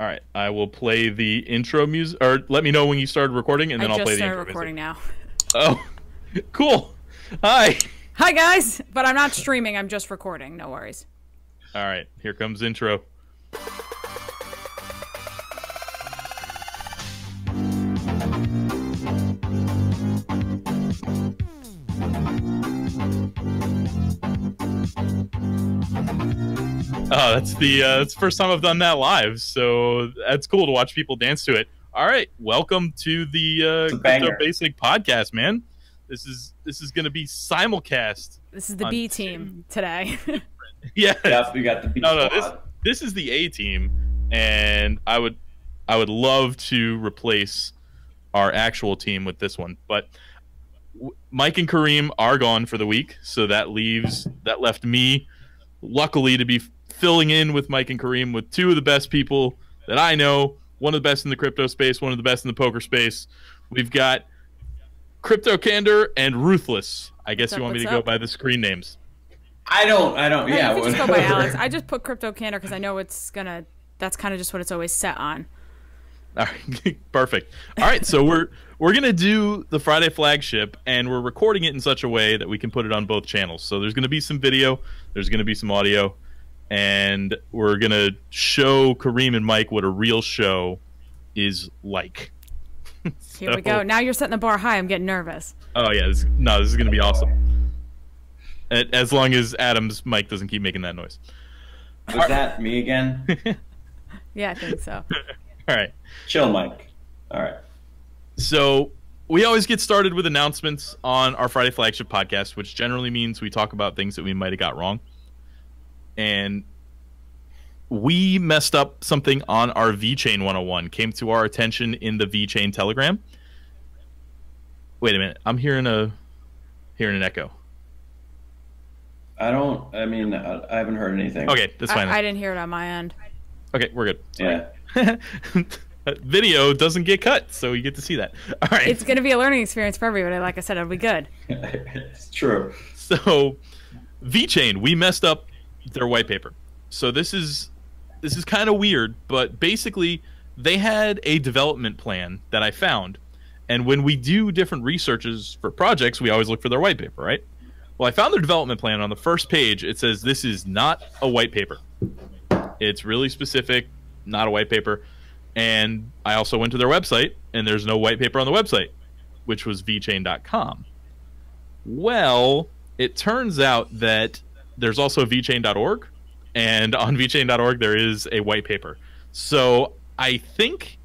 All right, I will play the intro music, or let me know when you started recording, and then I'll play the intro music. I just started recording now. Oh, cool. Hi. Hi, guys. But I'm not streaming. I'm just recording. No worries. All right, here comes intro. Oh, that's the first time I've done that live, so that's cool to watch people dance to it. All right, welcome to the CryptoBasic Podcast, man. This is going to be simulcast. This is the B team today. Yeah, we got the B. No, this is the A team, and I would love to replace our actual team with this one, but Mike and Kareem are gone for the week, so that left me, luckily, to be filling in with Mike and Kareem with two of the best people that I know. One of the best in the crypto space, one of the best in the poker space. We've got CryptoCandor and Roothlus. I guess you want me to go by the screen names. I don't. Yeah, you can just go by Alex. I just put CryptoCandor because I know that's kind of just what it's always set on. All right, perfect. All right, so we're gonna do the Friday flagship, and we're recording it in such a way that we can put it on both channels. So there's gonna be some video, there's gonna be some audio, and we're gonna show Kareem and Mike what a real show is like. Here we go. Now you're setting the bar high. I'm getting nervous. Oh yeah, this is gonna be awesome. As long as Adam's mic doesn't keep making that noise. Was that me again? Yeah, I think so. All right. Chill, Mike. All right. So we always get started with announcements on our Friday flagship podcast, which generally means we talk about things that we might have got wrong. And we messed up something on our VeChain 101. Came to our attention in the VeChain Telegram. Wait a minute. I'm hearing an echo. I haven't heard anything. Okay, that's fine. I didn't hear it on my end. Okay, we're good. Yeah. Video doesn't get cut, so you get to see that. All right. It's going to be a learning experience for everybody. Like I said, it'll be good. It's true. So, VeChain, we messed up their white paper. So this is kind of weird, but basically they had a development plan that I found, and when we do different researches for projects, we always look for their white paper, right? Well, I found their development plan. On the first page, it says this is not a white paper. It's really specific, not a white paper. And I also went to their website, and there's no white paper on the website, which was vchain.com. Well, it turns out that there's also vchain.org, and on vchain.org there is a white paper. So I think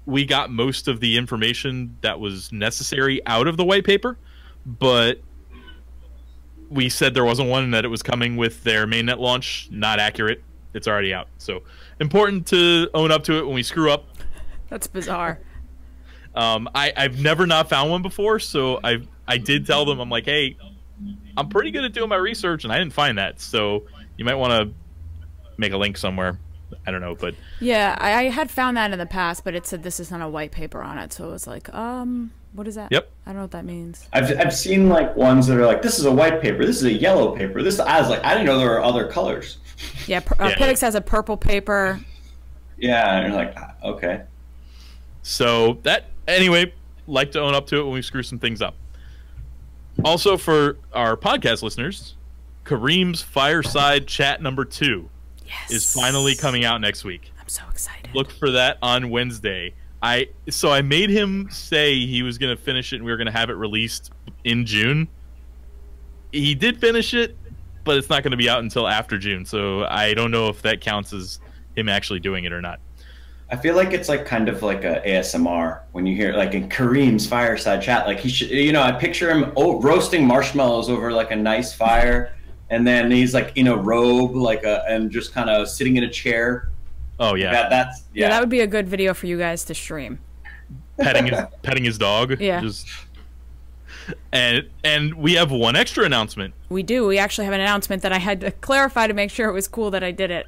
we got most of the information that was necessary out of the white paper, but we said there wasn't one and that it was coming with their mainnet launch. Not accurate. It's already out. So important to own up to it when we screw up. That's bizarre. I've never not found one before, so I did tell them, I'm like, hey, I'm pretty good at doing my research, and I didn't find that. So you might want to make a link somewhere. I don't know, but yeah, I had found that in the past, but it said this is not a white paper on it, so it was like, what is that? Yep. I don't know what that means. I've seen like ones that are like, this is a white paper, this is a yellow paper. I was like, I didn't know there were other colors. Yeah, PIVX has a purple paper. Yeah, and you're like, okay. So anyway, like to own up to it when we screw some things up. Also, for our podcast listeners, Kareem's Fireside Chat number 2 is finally coming out next week. I'm so excited. Look for that on Wednesday. I made him say he was going to finish it and we were going to have it released in June. He did finish it, but it's not going to be out until after June. So I don't know if that counts as him actually doing it or not. I feel like it's like kind of like a ASMR when you hear like in Kareem's Fireside Chat. Like he should, I picture him roasting marshmallows over like a nice fire, and then he's like in a robe, and just kind of sitting in a chair. Oh yeah, yeah. That would be a good video for you guys to stream. Petting his dog. Yeah. And we have one extra announcement. We do. We actually have an announcement that I had to clarify to make sure it was cool that I did it.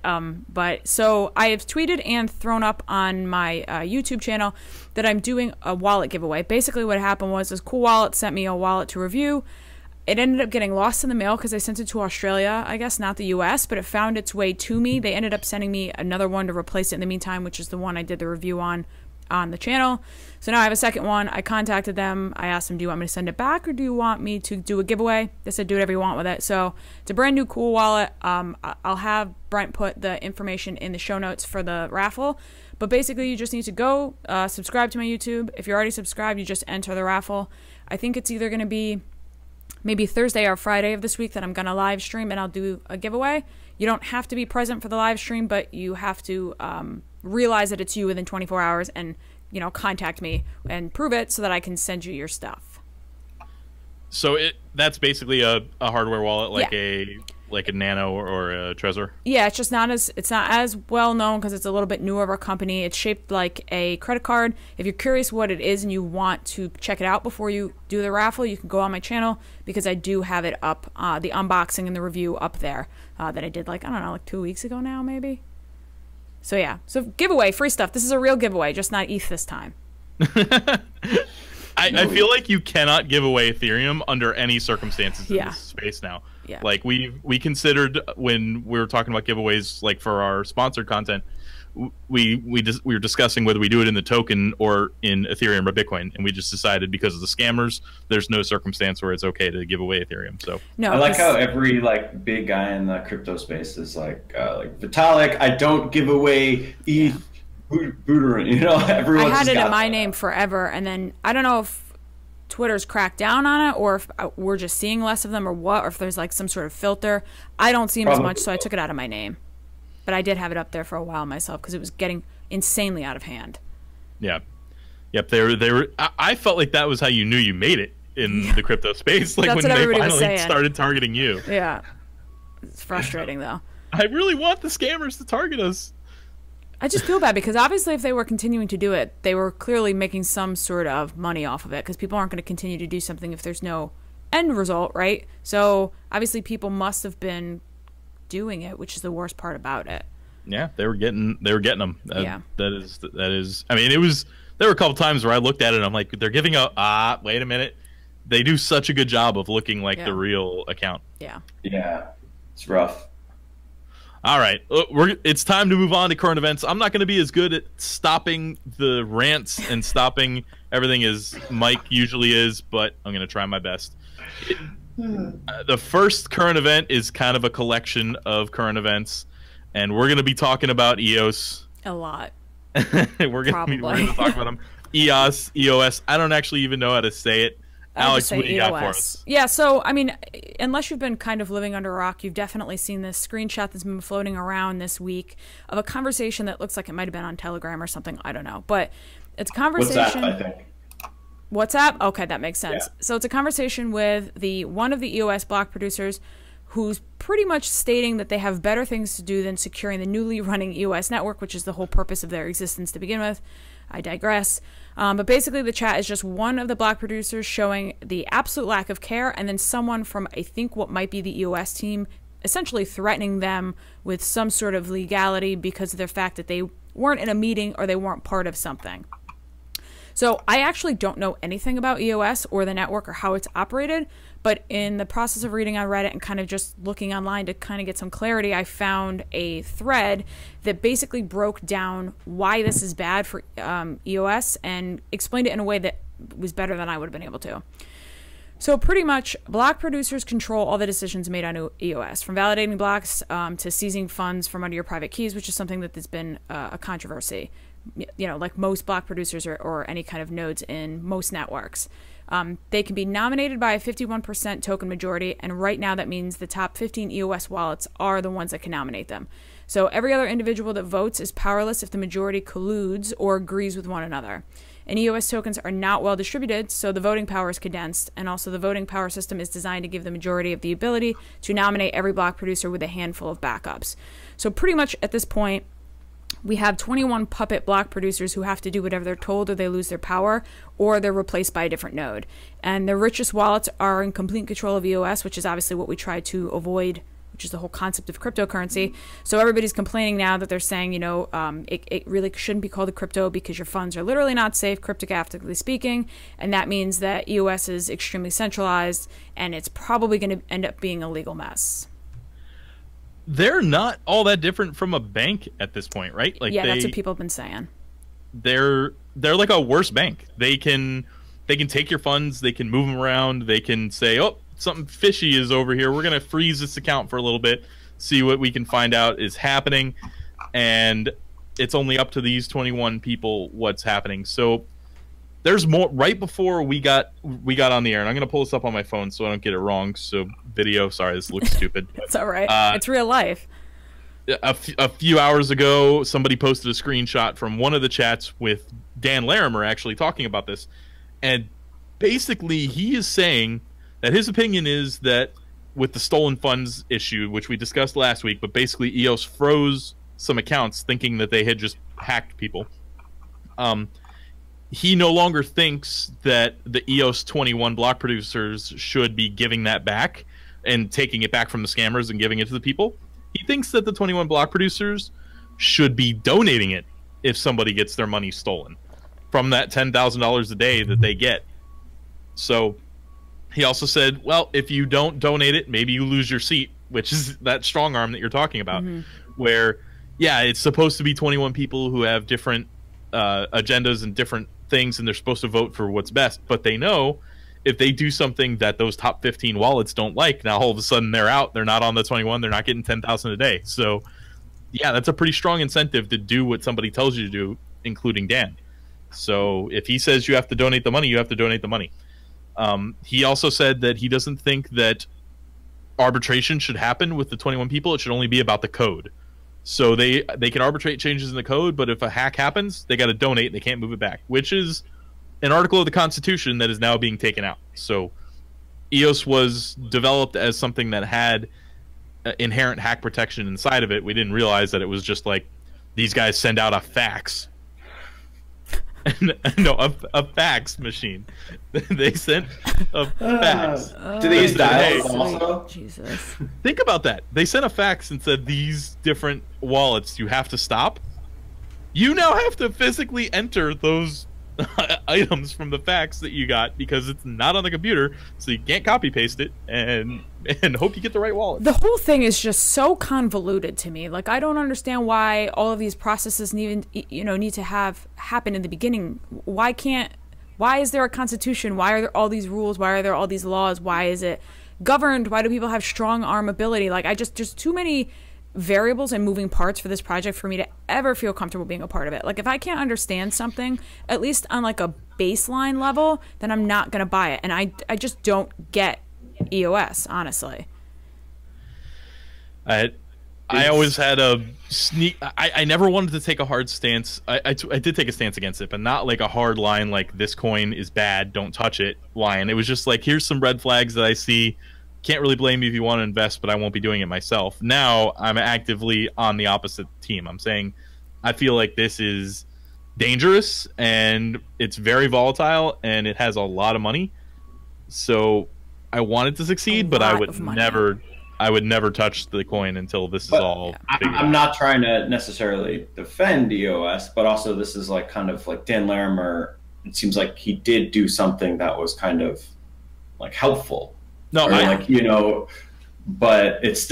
So I have tweeted and thrown up on my YouTube channel that I'm doing a wallet giveaway. Basically what happened was this Cool Wallet sent me a wallet to review. It ended up getting lost in the mail because I sent it to Australia, I guess, not the US, but it found its way to me. They ended up sending me another one to replace it in the meantime, which is the one I did the review on the channel. So now I have a second one. I contacted them. I asked them, do you want me to send it back or do you want me to do a giveaway? They said, do whatever you want with it. So it's a brand new cool wallet. I'll have Brent put the information in the show notes for the raffle. But basically, you just need to go subscribe to my YouTube. If you're already subscribed, you just enter the raffle. I think it's either going to be maybe Thursday or Friday of this week that I'm going to live stream and I'll do a giveaway. You don't have to be present for the live stream, but you have to realize that it's you within 24 hours and, contact me and prove it so that I can send you your stuff. So that's basically a hardware wallet like a Nano or a Trezor? Yeah, it's not as well known because it's a little bit newer of a company. It's shaped like a credit card. If you're curious what it is and you want to check it out before you do the raffle, you can go on my channel because I do have it up, the unboxing and the review up there that I did like 2 weeks ago now maybe. So yeah, so giveaway, free stuff. This is a real giveaway, just not ETH this time. I feel like you cannot give away Ethereum under any circumstances in this space now. Yeah. Like we considered when we were talking about giveaways, like for our sponsored content, we were discussing whether we do it in the token or in Ethereum or Bitcoin, and we just decided because of the scammers, there's no circumstance where it's okay to give away Ethereum. So I like how every big guy in the crypto space is like Vitalik, I don't give away ETH. Buterin, everyone. I had it in my name forever, and then I don't know if Twitter's cracked down on it, or if we're just seeing less of them, or what, or if there's like some sort of filter. I don't see them as much, so I took it out of my name. But I did have it up there for a while myself because it was getting insanely out of hand. Yeah, yep. They were. I felt like that was how you knew you made it in the crypto space, like when they finally started targeting you. Yeah, it's frustrating though. I really want the scammers to target us. I just feel bad because obviously if they were continuing to do it, they were clearly making some sort of money off of it because people aren't going to continue to do something if there's no end result, right? So obviously people must have been doing it, which is the worst part about it. Yeah, they were getting them. Yeah. That is. I mean, there were a couple times where I looked at it and I'm like, they're giving out. Wait a minute. They do such a good job of looking like the real account. Yeah. Yeah, it's rough. All right, it's time to move on to current events. I'm not going to be as good at stopping the rants and stopping everything as Mike usually is, but I'm going to try my best. The first current event is kind of a collection of current events, and we're going to be talking about EOS. A lot. we're going to talk about them. EOS. I don't actually even know how to say it. Alex, what do you got for us? Yeah, so, I mean, unless you've been kind of living under a rock, you've definitely seen this screenshot that's been floating around this week of a conversation that looks like it might have been on Telegram or something. I don't know. But it's a conversation. WhatsApp, I think. WhatsApp? Okay, that makes sense. Yeah. So it's a conversation with one of the EOS block producers who's pretty much stating that they have better things to do than securing the newly running EOS network, which is the whole purpose of their existence to begin with. I digress. But basically the chat is just one of the block producers showing the absolute lack of care, and then someone from, I think, what might be the EOS team essentially threatening them with some sort of legality because of the fact that they weren't in a meeting or they weren't part of something. So I actually don't know anything about EOS or the network or how it's operated, but in the process of reading on Reddit and kind of just looking online to kind of get some clarity, I found a thread that basically broke down why this is bad for EOS and explained it in a way that was better than I would have been able to. So pretty much, block producers control all the decisions made on EOS, from validating blocks to seizing funds from under your private keys, which is something that has been a controversy. Like most block producers or any kind of nodes in most networks. They can be nominated by a 51% token majority, and right now that means the top 15 EOS wallets are the ones that can nominate them. So every other individual that votes is powerless if the majority colludes or agrees with one another. And EOS tokens are not well distributed, so the voting power is condensed, and also the voting power system is designed to give the majority of the ability to nominate every block producer with a handful of backups. So pretty much at this point, we have 21 puppet block producers who have to do whatever they're told or they lose their power or they're replaced by a different node. And the richest wallets are in complete control of EOS, which is obviously what we try to avoid, which is the whole concept of cryptocurrency. So everybody's complaining now that they're saying, it really shouldn't be called a crypto because your funds are literally not safe, cryptographically speaking. And that means that EOS is extremely centralized, and it's probably going to end up being a legal mess. They're not all that different from a bank at this point, right? Like, yeah, that's what people have been saying. They're like a worse bank. They can take your funds, they can move them around, they can say, oh, something fishy is over here, we're going to freeze this account for a little bit, see what we can find out is happening, and it's only up to these 21 people what's happening. So there's more. Right before we got on the air, and I'm going to pull this up on my phone so I don't get it wrong. So video, sorry, this looks stupid. It's all right. It's real life. A few hours ago, somebody posted a screenshot from one of the chats with Dan Larimer actually talking about this. And basically, he is saying that his opinion is that with the stolen funds issue, which we discussed last week, but basically EOS froze some accounts thinking that they had just hacked people. He no longer thinks that the EOS 21 block producers should be giving that back and taking it back from the scammers and giving it to the people. He thinks that the 21 block producers should be donating it if somebody gets their money stolen from that $10,000 a day that they get. So he also said, well, if you don't donate it, maybe you lose your seat, which is that strong arm that you're talking about, where, yeah, it's supposed to be 21 people who have different agendas and different things, and they're supposed to vote for what's best, but they know if they do something that those top 15 wallets don't like, now all of a sudden they're out, they're not on the 21, they're not getting 10,000 a day. So yeah, that's a pretty strong incentive to do what somebody tells you to do, including Dan. So if he says you have to donate the money, you have to donate the money. He also said that he doesn't think that arbitration should happen with the 21 people. It should only be about the code. So they can arbitrate changes in the code, but if a hack happens, they got to donate. They can't move it back, which is an article of the Constitution that is now being taken out. So EOS was developed as something that had inherent hack protection inside of it. We didn't realize that it was just like these guys send out a fax. No, a fax machine. They sent a fax. Do they use dial also? Jesus. Think about that. They sent a fax and said these different wallets you have to stop. You now have to physically enter those items from the fax that you got because it's not on the computer, so you can't copy paste it and hope you get the right wallet. The whole thing is just so convoluted to me. Like, I don't understand why all of these processes need to have happen in the beginning. Why is there a constitution? Why are there all these rules? Why are there all these laws? Why is it governed? Why do people have strong arm ability? Like, there's too many variables and moving parts for this project for me to ever feel comfortable being a part of it. Like, if I can't understand something, at least on like a baseline level, then I'm not going to buy it. And I just don't get EOS, honestly. I always had a sneak. I never wanted to take a hard stance. I did take a stance against it, but not like a hard line like this coin is bad, don't touch it line. It was just like, here's some red flags that I see. Can't really blame you if you want to invest, but I won't be doing it myself. Now I'm actively on the opposite team. I'm saying I feel like this is dangerous and it's very volatile and it has a lot of money. So I want it to succeed, but I would never touch the coin until this is all figured out. I'm not trying to necessarily defend EOS, but also this is like kind of like Dan Larimer. It seems like he did do something that was kind of like helpful. No, but it's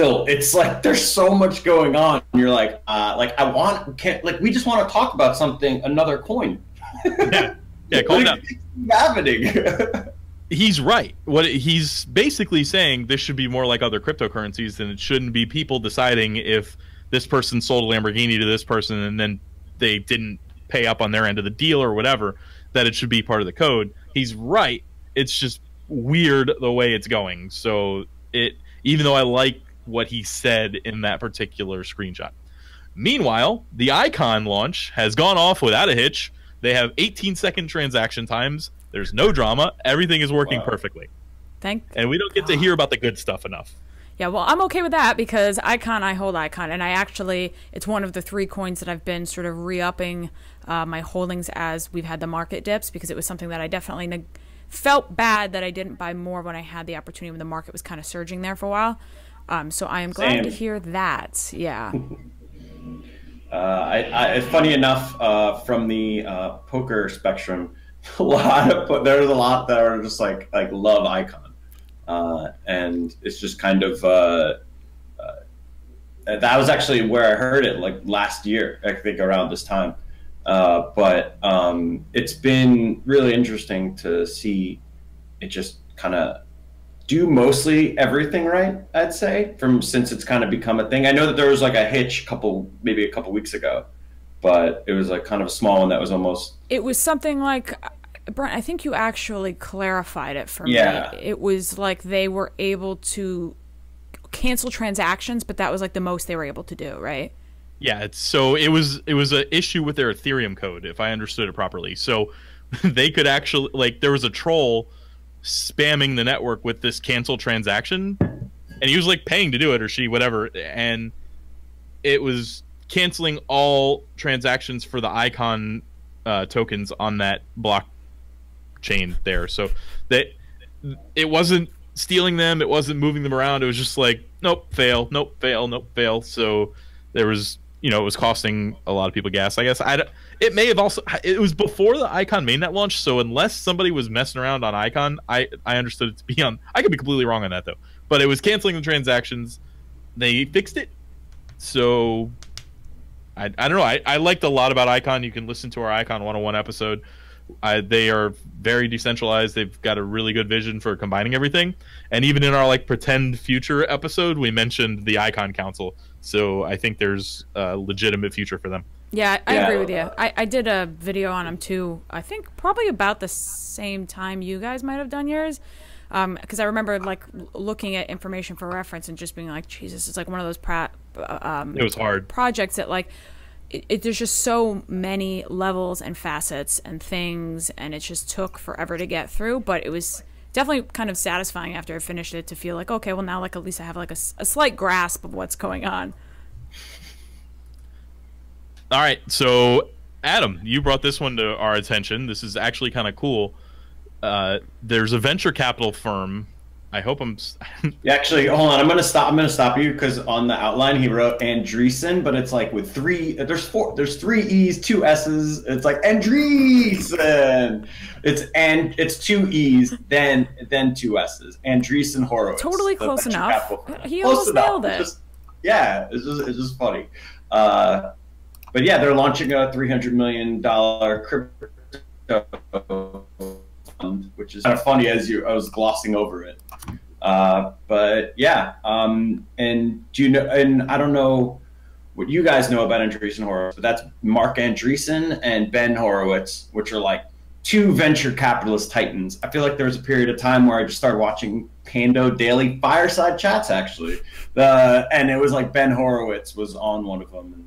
like there's so much going on. And you're like, we just want to talk about something, another coin. Yeah, calm down. Happening. He's right. What he's basically saying, this should be more like other cryptocurrencies, and it shouldn't be people deciding if this person sold a Lamborghini to this person and then they didn't pay up on their end of the deal or whatever, that it should be part of the code. He's right. It's just weird the way it's going. So even though I like what he said in that particular screenshot. Meanwhile, the Icon launch has gone off without a hitch. They have 18-second transaction times. There's no drama. Everything is working perfectly. And we don't get to hear about the good stuff enough. Yeah, well, I'm okay with that because I hold Icon, and it's one of the 3 coins that I've been sort of re-upping my holdings as we've had the market dips, because it was something that I definitely felt bad that I didn't buy more when I had the opportunity when the market was kind of surging there for a while. So I am glad to hear that. Yeah. It's funny enough, from the poker spectrum, there's a lot that are just like love Icon, and it's just kind of that was actually where I heard it, like last year, I think around this time. But it's been really interesting to see it just kind of do mostly everything right, I'd say, since it's kind of become a thing. I know that there was like a hitch maybe a couple weeks ago, but it was like kind of a small one that was almost... It was something like, Brent, I think you actually clarified it for me. It was like they were able to cancel transactions, but that was like the most they were able to do, right? Yeah, it was an issue with their Ethereum code, if I understood it properly. So they could actually, like, there was a troll spamming the network with this cancel transaction, and he was like paying to do it, or she, whatever, and it was canceling all transactions for the Icon tokens on that blockchain there. So that it wasn't stealing them, it wasn't moving them around, it was just like nope, fail, nope, fail, nope, fail. So there was, you know, it was costing a lot of people gas, I guess. It may have also, it was before the Icon mainnet launch, so unless somebody was messing around on Icon, I understood it to be on, I could be completely wrong on that though, but it was canceling the transactions. They fixed it, so I don't know. I liked a lot about Icon. You can listen to our Icon 101 episode. They are very decentralized. They've got a really good vision for combining everything. And even in our like pretend future episode, we mentioned the Icon Council. So I think there's a legitimate future for them. Yeah, I agree with you. I did a video on them too. I think probably about the same time you guys might have done yours. Because I remember like looking at information for reference and just being like, Jesus, it's like one of those it was hard projects that like there's just so many levels and facets and things, and it just took forever to get through. But it was definitely kind of satisfying after I finished it to feel like, okay, well now like at least I have like a slight grasp of what's going on. All right, so Adam, you brought this one to our attention. This is actually kind of cool. There's a venture capital firm. I hope I'm. Actually, hold on. I'm gonna stop you because on the outline he wrote Andreessen, but it's like with three. There's three E's, two S's. It's like Andreessen. It's two E's, then two S's. Andreessen Horowitz. Totally close enough. He almost nailed it. It's just funny. But yeah, they're launching a $300 million crypto fund, which is kind of funny I was glossing over it. But yeah, and do you know, and I don't know what you guys know about Andreessen Horowitz, but that's Mark Andreessen and Ben Horowitz, which are like two venture capitalist titans. I feel like there was a period of time where I just started watching Pando daily fireside chats, actually. And it was like Ben Horowitz was on one of them.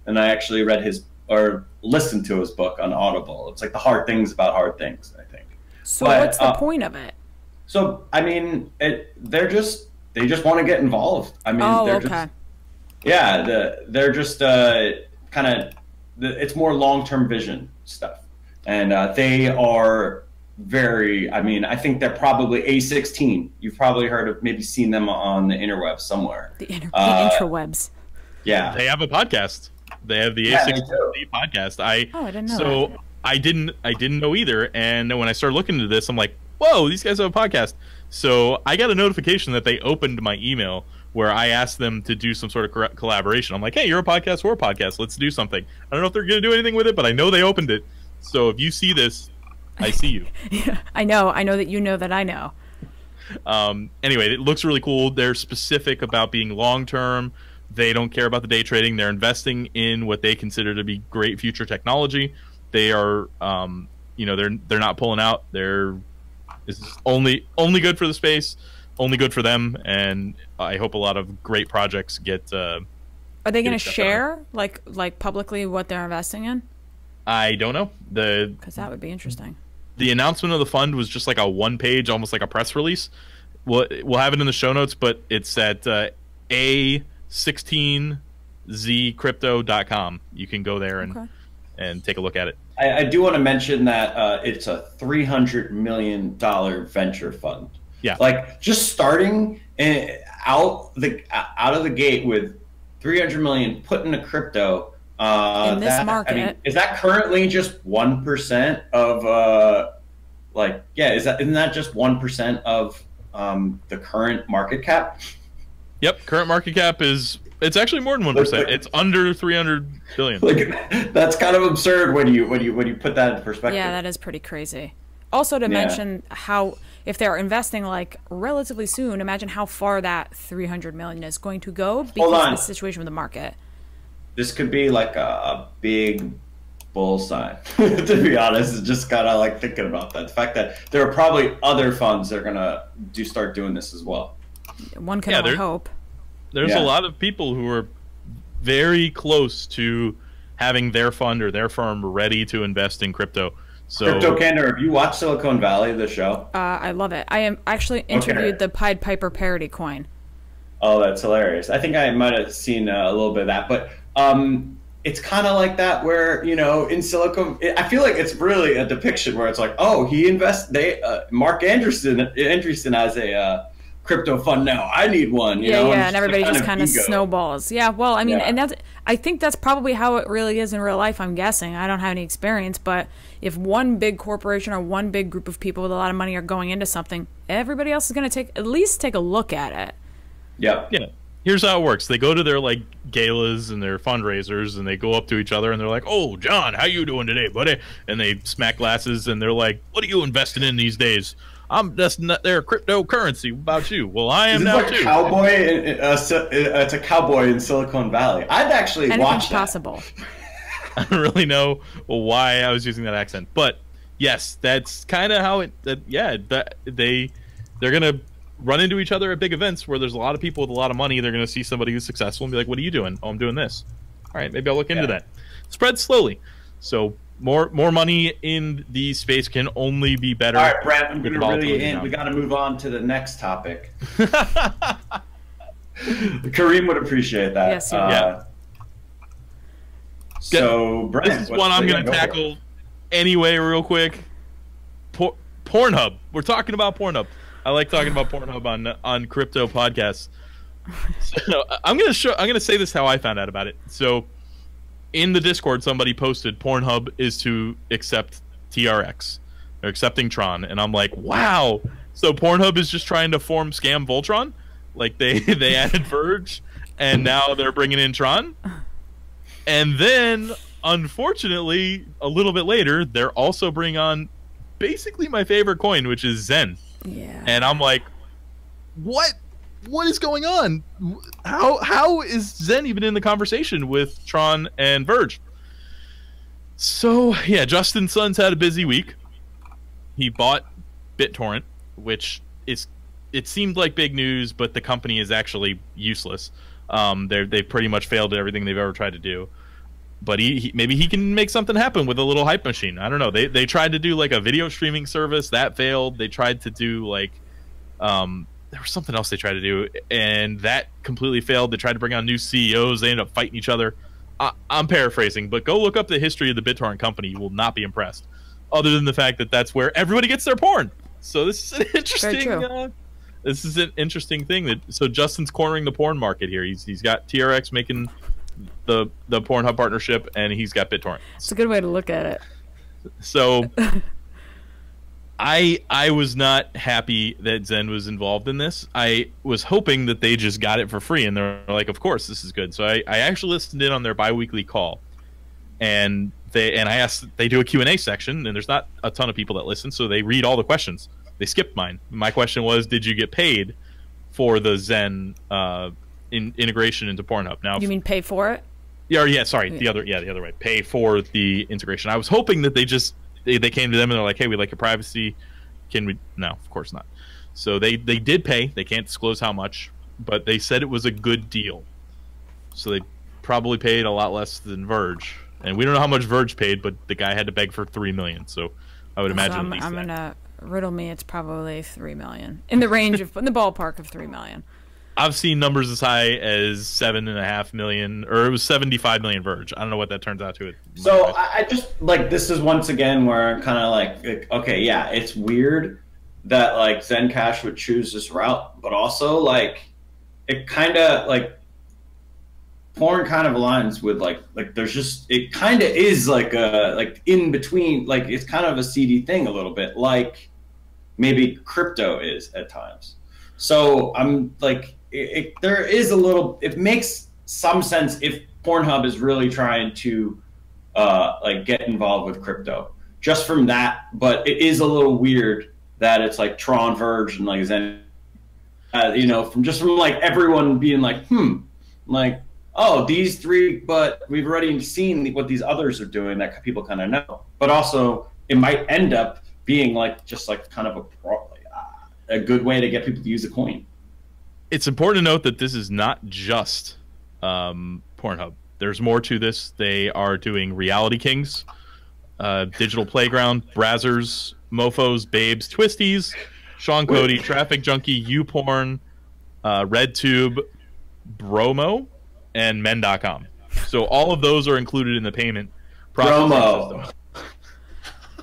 And I actually read or listened to his book on Audible. It's like the hard things about hard things, I think. So what's the point of it? So, I mean, they just want to get involved. I mean, they're just kind of, it's more long-term vision stuff. And they are very, I mean, I think they're probably A16. You've probably heard of, maybe seen them on the interwebs somewhere. The interwebs. Yeah. They have a podcast. They have the A16 podcast. I didn't know that. I didn't know either. And when I started looking into this, I'm like, whoa, these guys have a podcast. So I got a notification that they opened my email where I asked them to do some sort of collaboration. I'm like, hey, you're a podcast, we're a podcast. Let's do something. I don't know if they're going to do anything with it, but I know they opened it. So if you see this, I see you. Yeah, I know that you know that I know. Anyway, it looks really cool. They're specific about being long-term. They don't care about the day trading. They're investing in what they consider to be great future technology. They are, they're not pulling out. This is only good for the space, only good for them, and I hope a lot of great projects get. Are they going to share like publicly what they're investing in? I don't know. Because that would be interesting. The announcement of the fund was just like a one-page, almost like a press release. We'll have it in the show notes, but it's at a16zcrypto.com. You can go there and take a look at it. I do want to mention that it's a $300 million venture fund. Yeah. Like just starting out of the gate with 300 million put into crypto. In this market, I mean, is that currently just 1% of isn't that just 1% of the current market cap? Yep, current market cap it's actually more than 1%. It's under 300 billion. Like, that's kind of absurd when you put that into perspective. Yeah, that is pretty crazy. Also, to mention how if they're investing like relatively soon, imagine how far that 300 million is going to go because of the situation with the market. This could be like a big bull sign, to be honest. Just kind of like thinking about that. The fact that there are probably other funds that are gonna start doing this as well. One can only hope. There's a lot of people who are very close to having their fund or their firm ready to invest in crypto. So, CryptoCandor, have you watched Silicon Valley, the show? I love it. I am actually interviewed the Pied Piper parody coin. Oh, that's hilarious. I think I might have seen a little bit of that, but it's kind of like that where, in Silicon, I feel like it's really a depiction where it's like, oh, Mark Andreessen has a crypto fund now. I need one. And everybody just kind of snowballs. Yeah, well, I mean, and I think that's probably how it really is in real life, I'm guessing. I don't have any experience, but if one big corporation or one big group of people with a lot of money are going into something, everybody else is going to at least take a look at it. Yeah. Here's how it works. They go to their like galas and their fundraisers, and they go up to each other, and they're like, "Oh, John, how you doing today, buddy?" And they smack glasses, and they're like, "What are you investing in these days?" I'm just not their cryptocurrency. What about you? Well, I am now too. Cowboy, it's a cowboy in Silicon Valley. I'd actually watch that. Possible. I don't really know why I was using that accent, but yes, that's kind of how it. They're gonna run into each other at big events where there's a lot of people with a lot of money. They're gonna see somebody who's successful and be like, "What are you doing?" "Oh, I'm doing this." "All right, maybe I'll look into that." Spread slowly. So more money in the space can only be better. All right, Brent, I'm gonna we got to move on to the next topic. Kareem would appreciate that. Yes, yeah. So, Brent, this is one I'm going to tackle anyway, real quick. Pornhub. We're talking about Pornhub. I like talking about Pornhub on crypto podcasts. So I'm going to say this how I found out about it. So, in the Discord, somebody posted Pornhub is to accept TRX. They're accepting Tron, and I'm like, wow. So Pornhub is just trying to form scam Voltron. Like they added Verge, and now they're bringing in Tron. And then, unfortunately, a little bit later, they're also bringing on basically my favorite coin, which is Zen. Yeah. And I'm like, what? What is going on? How is Zen even in the conversation with Tron and Verge? So, yeah, Justin Sun's had a busy week. He bought BitTorrent, which it seemed like big news, but the company is actually useless. They pretty much failed at everything they've ever tried to do. But maybe he can make something happen with a little hype machine. I don't know. They tried to do like a video streaming service that failed. They tried to do like there was something else they tried to do, and that completely failed. They tried to bring on new CEOs. They ended up fighting each other. I'm paraphrasing, but go look up the history of the BitTorrent company. You will not be impressed, other than the fact that that's where everybody gets their porn. So this is an interesting. This is an interesting thing. So Justin's cornering the porn market here. He's got TRX making the Pornhub partnership, and he's got BitTorrent. It's a good way to look at it. So I was not happy that Zen was involved in this. I was hoping that they just got it for free, and they're like, of course, this is good. So I actually listened in on their bi-weekly call, and I asked, they do a Q&A section, and there's not a ton of people that listen, so they read all the questions. They skipped mine. My question was, did you get paid for the Zen integration into Pornhub? Now, you mean pay for it? Yeah, sorry, the other way. Pay for the integration. I was hoping that they came to them and they're like, hey, we like your privacy. Can we? No, of course not. So they did pay. They can't disclose how much, but they said it was a good deal. So they probably paid a lot less than Verge, and we don't know how much Verge paid, but the guy had to beg for $3 million. So I would imagine. So I'm gonna riddle me. It's probably $3 million, in the range of, in the ballpark of $3 million. I've seen numbers as high as $7.5 million, or it was 75 million Verge. I don't know what that turns out to. So I just like, this is once again where I'm kind of like, okay, yeah, it's weird that like Zencash would choose this route, but also like it kind of like porn kind of aligns with like there's just, it kind of is like a like in between, like it's kind of a seedy thing a little bit, like maybe crypto is at times. So I'm like, there is a little, it makes some sense if Pornhub is really trying to like get involved with crypto just from that, but it is a little weird that it's like Tron, Verge, and like Zen, you know, from like everyone being like, like, oh, these three, but we've already seen what these others are doing that people kind of know. But also, it might end up being like just like kind of a good way to get people to use a coin. It's important to note that this is not just Pornhub. There's more to this. They are doing Reality Kings, Digital Playground, Brazzers, Mofos, Babes, Twisties, Sean Cody, Traffic Junkie, YouPorn, RedTube, Bromo, and Men.com. So all of those are included in the payment processing system.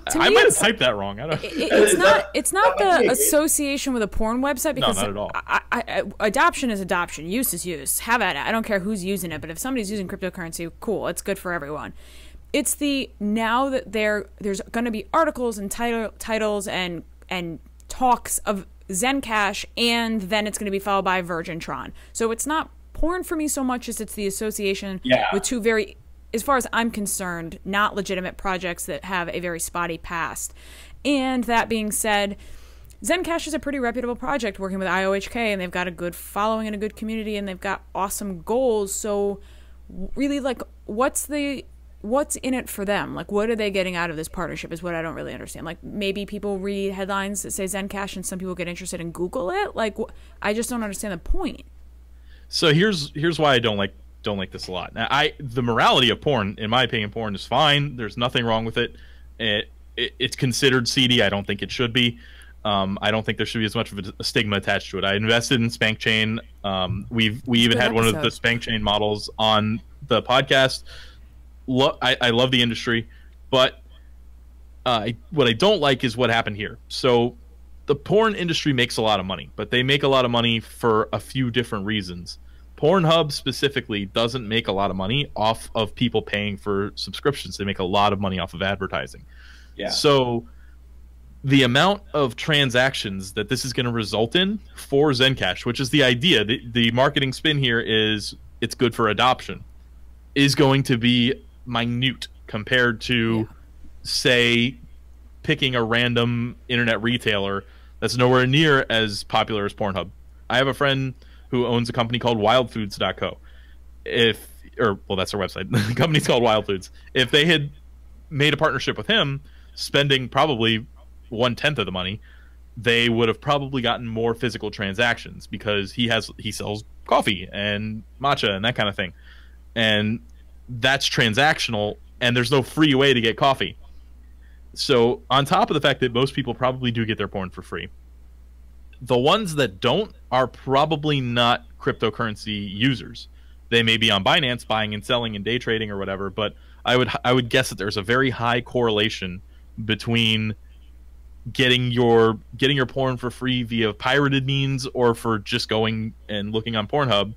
I might have typed that wrong. I don't. It's not the association with a porn website, because no, not at all. Adoption is adoption. Use is use. Have at it. I don't care who's using it, but if somebody's using cryptocurrency, cool. It's good for everyone. It's the, now that there's going to be articles and titles and talks of Zencash, and then it's going to be followed by Virgin Tron. So it's not porn for me so much as it's the association with two very, as far as I'm concerned, not legitimate projects that have a very spotty past. And that being said, Zencash is a pretty reputable project working with IOHK, and they've got a good following and a good community, and they've got awesome goals. So really, like, what's in it for them? Like, what are they getting out of this partnership is what I don't really understand. Like, maybe people read headlines that say Zencash and some people get interested and Google it. Like, I just don't understand the point. So here's why I don't like this a lot. Now, the morality of porn, in my opinion, porn is fine. There's nothing wrong with it. It's considered seedy. I don't think it should be. I don't think there should be as much of a stigma attached to it. I invested in SpankChain. We even had one of the SpankChain models on the podcast. I love the industry, but what I don't like is what happened here. So the porn industry makes a lot of money, but they make a lot of money for a few different reasons. Pornhub specifically doesn't make a lot of money off of people paying for subscriptions. They make a lot of money off of advertising. Yeah. So the amount of transactions that this is going to result in for Zencash, which is the idea, the marketing spin here is it's good for adoption, is going to be minute compared to, say, picking a random internet retailer that's nowhere near as popular as Pornhub. I have a friend who owns a company called wildfoods.co. Well, that's their website. The company's called Wild Foods. If they had made a partnership with him, spending probably 1/10 of the money, they would have probably gotten more physical transactions, because he sells coffee and matcha and that kind of thing. And that's transactional, and there's no free way to get coffee. So on top of the fact that most people probably do get their porn for free, the ones that don't are probably not cryptocurrency users. They may be on Binance buying and selling and day trading or whatever, but I would guess that there's a very high correlation between getting your porn for free via pirated means or for just going and looking on Pornhub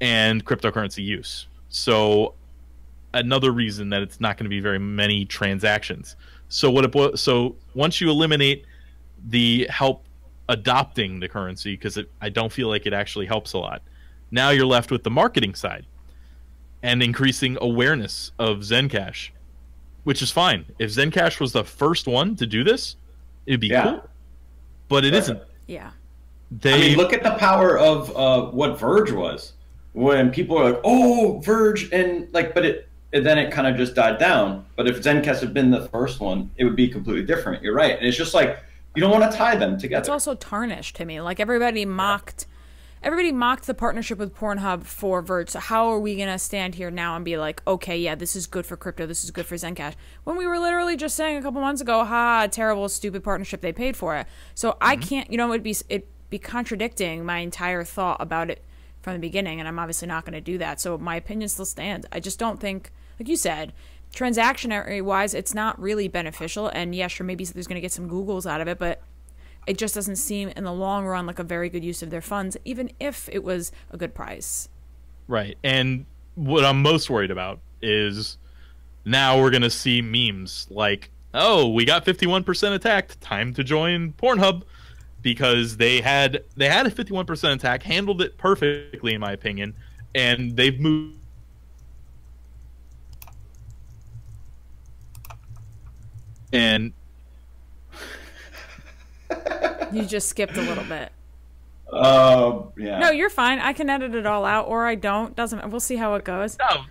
and cryptocurrency use. So another reason that it's not going to be very many transactions. So once you eliminate the help adopting the currency, because I don't feel like it actually helps a lot, now you're left with the marketing side and increasing awareness of Zencash, which is fine. If Zencash was the first one to do this, it'd be cool, but it isn't. Yeah. I mean, look at the power of what Verge was, when people are like, "Oh, Verge," and like, and then it kind of just died down. But if Zencash had been the first one, it would be completely different. You're right, and it's just like you don't want to tie them together. It's also tarnished to me. Like everybody mocked the partnership with Pornhub for Verge. So how are we gonna stand here now and be like, okay, yeah, this is good for crypto, this is good for Zencash, when we were literally just saying a couple months ago, terrible, stupid partnership, they paid for it. So I can't, it'd be contradicting my entire thought about it from the beginning, and I'm obviously not going to do that. So my opinion still stands. I just don't think, like you said, transactionary wise, it's not really beneficial. And yeah, sure, maybe there's going to get some Googles out of it, but it just doesn't seem in the long run like a very good use of their funds, even if it was a good price. Right. And what I'm most worried about is now we're going to see memes like, oh, we got 51% attacked, time to join Pornhub, because they had a 51% attack, handled it perfectly in my opinion, and they've moved. And you just skipped a little bit. Yeah. No, you're fine. I can edit it all out, or I don't. Doesn't. We'll see how it goes. no,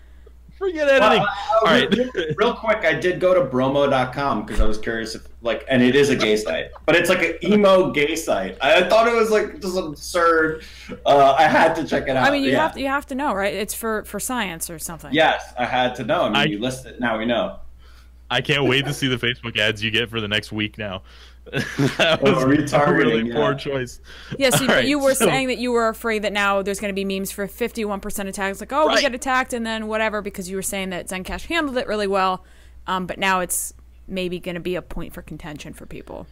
forget editing. All right. Real quick, I did go to bromo.com because I was curious if, like, and it is a gay site, but it's like an emo gay site. I thought it was like just absurd. I had to check it out. I mean, you have to know, right? It's for science or something. Yes, I had to know. I mean, you list it. Now we know. I can't wait to see the Facebook ads you get for the next week now. That was retargeting, a really poor choice. Yes, All right, you were saying that you were afraid that now there's going to be memes for 51% attacks, like, oh, we get attacked and then whatever, because you were saying that Zencash handled it really well, but now it's maybe going to be a point for contention for people.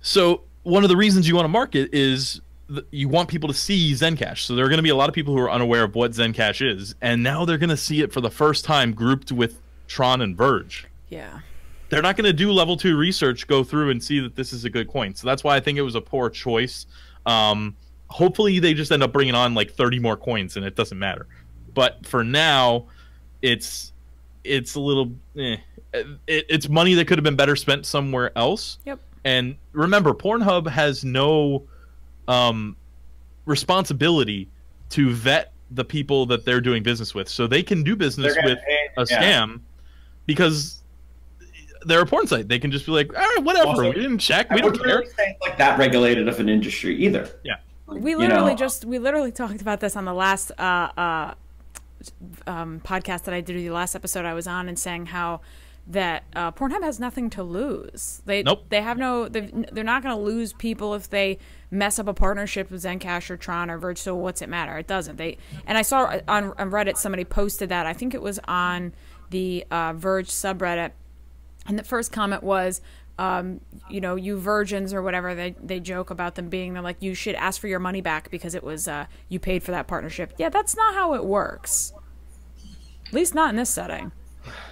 So one of the reasons you want to market is you want people to see Zencash. So there are going to be a lot of people who are unaware of what Zencash is, and now they're going to see it for the first time grouped with Tron and Verge. Yeah. They're not going to do level 2 research, go through and see that this is a good coin. So that's why I think it was a poor choice. Hopefully they just end up bringing on like 30 more coins and it doesn't matter. But for now, it's a little it's money that could have been better spent somewhere else. Yep. And remember, Pornhub has no responsibility to vet the people that they're doing business with. So they can do business with a scam because they're a porn site. They can just be like, all right, whatever. Also, we didn't check. We don't care. Really say it's like that regulated of an industry either. Yeah. We literally talked about this on the last podcast that I did, the last episode I was on, and saying how that Pornhub has nothing to lose. They have no. They're not going to lose people if they mess up a partnership with Zencash or Tron or Verge. So what's it matter? It doesn't. And I saw on Reddit somebody posted that. I think it was on the Verge subreddit. And the first comment was, you virgins or whatever, they joke about them being, they're like, you should ask for your money back because it was, you paid for that partnership. Yeah, that's not how it works. At least not in this setting.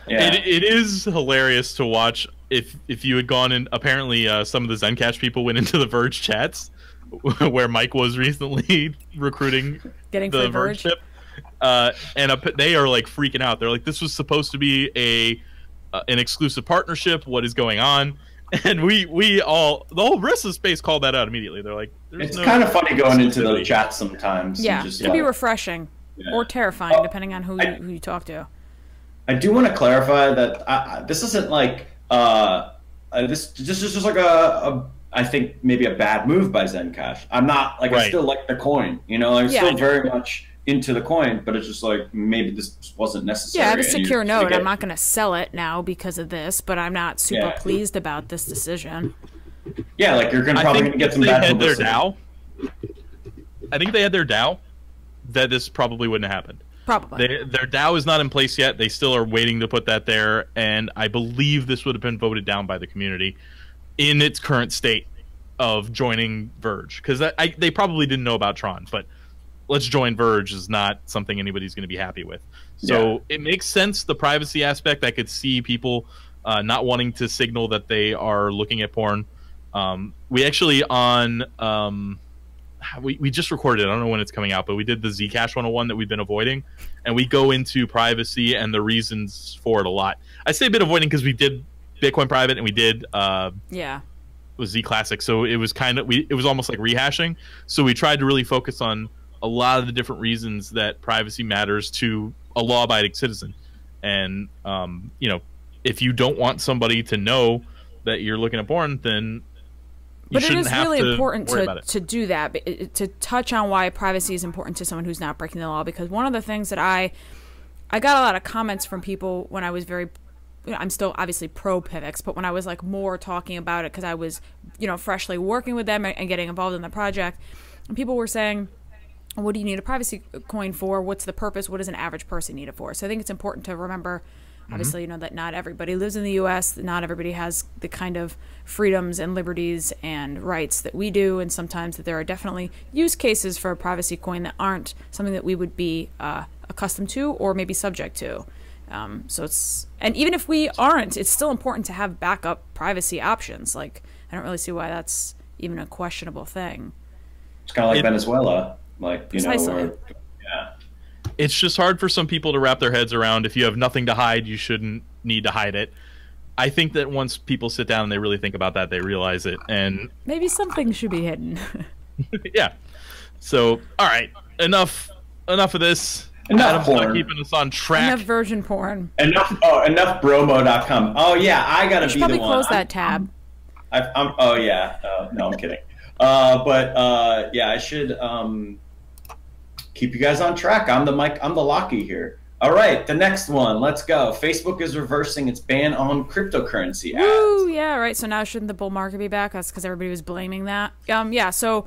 Yeah. It is hilarious to watch if you had gone in, apparently some of the Zencash people went into the Verge chats where Mike was recently recruiting the Verge chip. And they are like freaking out. They're like, this was supposed to be an exclusive partnership. What is going on? And we all, the whole rest of the space called that out immediately. They're like, it's kind of funny going into those chats sometimes. Yeah, it can be refreshing or terrifying depending on who you talk to. I do want to clarify that this isn't like this is just like I think maybe a bad move by Zencash. I'm not like, I still like the coin, I'm still very much into the coin, but it's just like maybe this wasn't necessary. Yeah, I have a secure note. I'm not going to sell it now because of this, but I'm not super pleased about this decision. Yeah, like you're probably going to get some bad publicity. I think they had their DAO, that this probably wouldn't have happened. Probably. Their DAO is not in place yet. They still are waiting to put that there, and I believe this would have been voted down by the community in its current state of joining Verge, because they probably didn't know about Tron, but let's join Verge is not something anybody's going to be happy with. So it makes sense, the privacy aspect. I could see people not wanting to signal that they are looking at porn. We actually we just recorded it. I don't know when it's coming out, but we did the Zcash 101 that we've been avoiding, and we go into privacy and the reasons for it a lot. I say a bit avoiding because we did Bitcoin private and we did it was Z Classic, so it was it was almost like rehashing. So we tried to really focus on a lot of the different reasons that privacy matters to a law-abiding citizen. And if you don't want somebody to know that you're looking at porn, then you shouldn't have to worry about it. But it is really important to do that, to touch on why privacy is important to someone who's not breaking the law. Because one of the things that I got a lot of comments from people when I was I'm still obviously pro PIVX, but when I was like more talking about it because I was, freshly working with them and getting involved in the project, and people were saying, what do you need a privacy coin for? What's the purpose? What does an average person need it for? So I think it's important to remember Obviously, that not everybody lives in the U.S. Not everybody has the kind of freedoms and liberties and rights that we do, and sometimes that there are definitely use cases for a privacy coin that aren't something that we would be accustomed to or maybe subject to. And even if we aren't, it's still important to have backup privacy options. Like, I don't really see why that's even a questionable thing. It's kind of like Venezuela, like, Precisely. It's just hard for some people to wrap their heads around. If you have nothing to hide, you shouldn't need to hide it. I think that once people sit down and they really think about that, they realize it. And maybe something should be hidden. Yeah. So, all right, enough of this. Enough porn. Not keeping us on track. Enough virgin porn. Enough bromo.com. Oh yeah, I gotta be the one. Probably close that tab. Oh yeah. No, I'm kidding. Yeah, I should keep you guys on track. I'm the Lockie here. All right, the next one. Let's go. Facebook is reversing its ban on cryptocurrency ads. Woo, yeah, right. So now shouldn't the bull market be back? That's because everybody was blaming that. Yeah, so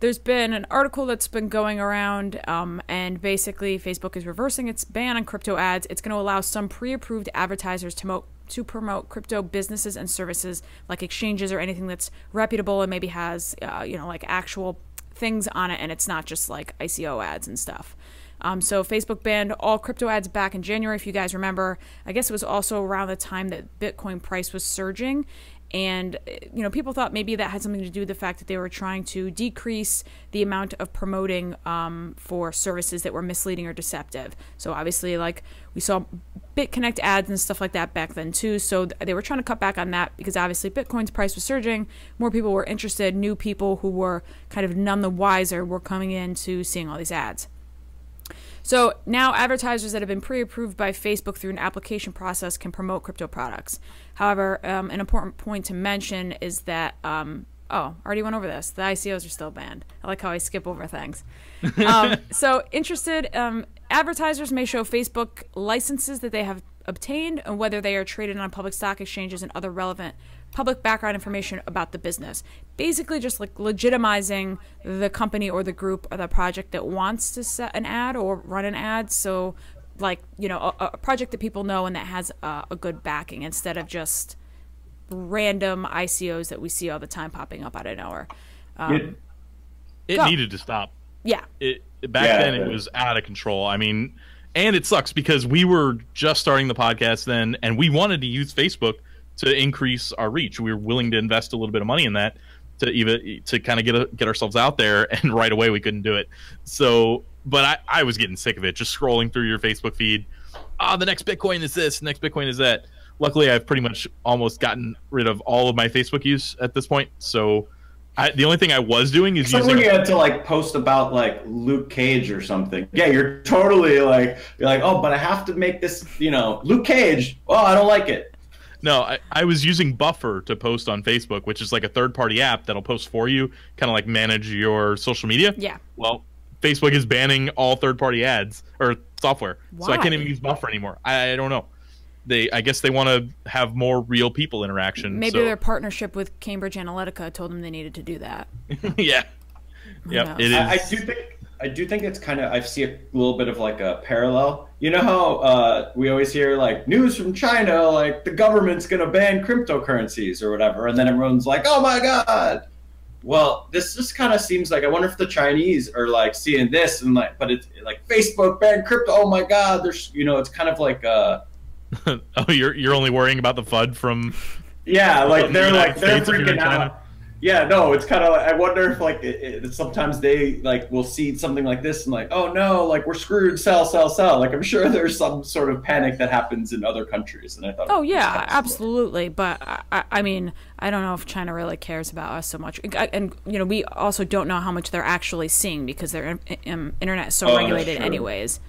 there's been an article that's been going around, and basically Facebook is reversing its ban on crypto ads. It's going to allow some pre-approved advertisers to promote crypto businesses and services like exchanges or anything that's reputable and maybe has, like actual things on it, and it's not just like ICO ads and stuff. So Facebook banned all crypto ads back in January, if you guys remember. I guess it was also around the time that Bitcoin price was surging. And, people thought maybe that had something to do with the fact that they were trying to decrease the amount of promoting for services that were misleading or deceptive. So obviously, like, we saw BitConnect ads and stuff like that back then too. So they were trying to cut back on that because obviously Bitcoin's price was surging. More people were interested. New people who were kind of none the wiser were coming into seeing all these ads. So now advertisers that have been pre-approved by Facebook through an application process can promote crypto products. However, an important point to mention is that, already went over this. The ICOs are still banned. I like how I skip over things. So interested advertisers may show Facebook licenses that they have obtained and whether they are traded on public stock exchanges and other relevant public background information about the business. Basically just like legitimizing the company or the group or the project that wants to set an ad or run an ad. So like, a project that people know and that has a good backing instead of just random ICOs that we see all the time popping up out of nowhere. It needed to stop. Yeah. Back then it was out of control. I mean, and it sucks because we were just starting the podcast then and we wanted to use Facebook to increase our reach. We were willing to invest a little bit of money in that to kind of get ourselves out there, and right away we couldn't do it. So, but I was getting sick of it, just scrolling through your Facebook feed. The next Bitcoin is this, next Bitcoin is that. Luckily, I've pretty much almost gotten rid of all of my Facebook use at this point. So the only thing I was doing is when you had to like post about like Luke Cage or something. Yeah, you're totally like, oh, but I have to make this, Luke Cage. Oh, I don't like it. No, I was using Buffer to post on Facebook, which is like a third-party app that'll post for you, kind of like manage your social media. Yeah. Well, Facebook is banning all third-party ads or software. Why? So I can't even use Buffer anymore. I don't know. I guess they want to have more real people interaction. Maybe their partnership with Cambridge Analytica told them they needed to do that. Yeah. Yep. It is. I do think it's kind of, I see a little bit of like a parallel. You know how we always hear like news from China, like the government's going to ban cryptocurrencies or whatever. And then everyone's like, oh my God. Well, this just kind of seems like, I wonder if the Chinese are like seeing this and like, but it's like Facebook banned crypto. Oh my God. There's, it's kind of like, oh, you're only worrying about the FUD from. Yeah. Like they're freaking out. Yeah, no, it's kind of like, I wonder if like sometimes they like will see something like this and like, oh no, like we're screwed, sell. Like I'm sure there's some sort of panic that happens in other countries, and I thought. Oh yeah, absolutely, but I mean, I don't know if China really cares about us so much, and we also don't know how much they're actually seeing because their internet is so regulated anyways.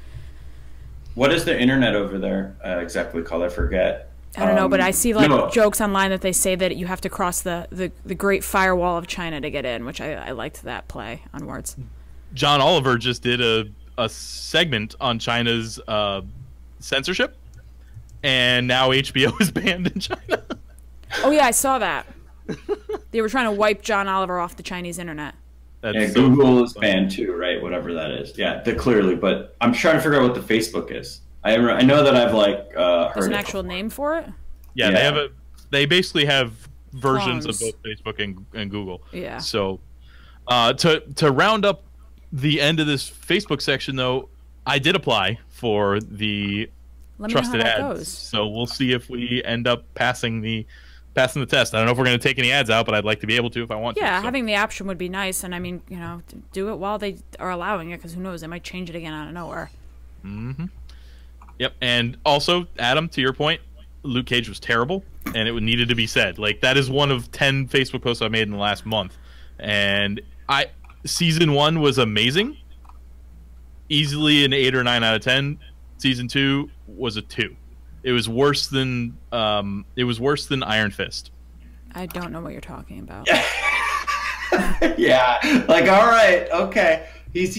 What is the internet over there exactly called? I forget. I don't know, but I see like jokes online that they say that you have to cross the Great Firewall of China to get in, which I liked that play on words. John Oliver just did a segment on China's censorship, and now HBO is banned in China. Oh yeah, I saw that. They were trying to wipe John Oliver off the Chinese internet. Google is banned too, right? Whatever that is. Yeah, clearly, but I'm trying to figure out what the Facebook is. I know that I've like heard. There's an actual name for it. Yeah, they basically have versions Clones. of both Facebook and Google. Yeah. So to round up the end of this Facebook section, though, I did apply for the Let me know how trusted that ads. goes. So we'll see if we end up passing the test. I don't know if we're going to take any ads out, but I'd like to be able to if I want to. Yeah, So. having the option would be nice, and I mean, you know, do it while they are allowing it, because who knows, they might change it again out of nowhere. Mm-hmm. Yep, and also, Adam, to your point, Luke Cage was terrible, and it needed to be said. Like, that is one of 10 Facebook posts I made in the last month, and Season 1 was amazing, easily an 8 or 9 out of 10. Season 2 was a 2. It was worse than Iron Fist. I don't know what you're talking about. Yeah, like, all right, okay. He's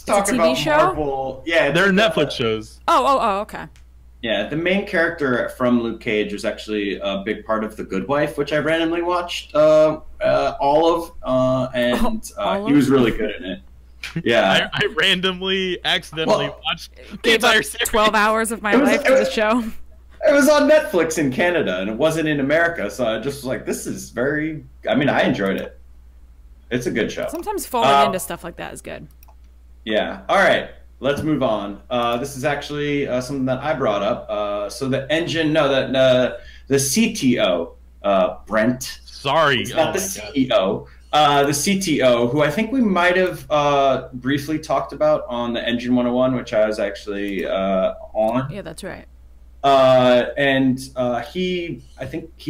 talking TV about show? Marvel. Yeah, They're Netflix shows. Oh, okay. Yeah, the main character from Luke Cage was actually a big part of The Good Wife, which I randomly watched all of, and he was really good in it. Yeah, I randomly, accidentally watched the Gave entire up series. 12 hours of my It was- life it for the was- show. it was on Netflix in Canada, and it wasn't in America, so I just was like, this is very. I mean, I enjoyed it. It's a good show. Sometimes falling into stuff like that is good. Yeah. All right. Let's move on. This is actually something that I brought up. So the the CTO, Brent. Sorry. It's not the CEO. The CTO, who I think we might have briefly talked about on the Engine 101, which I was actually on. Yeah, that's right. He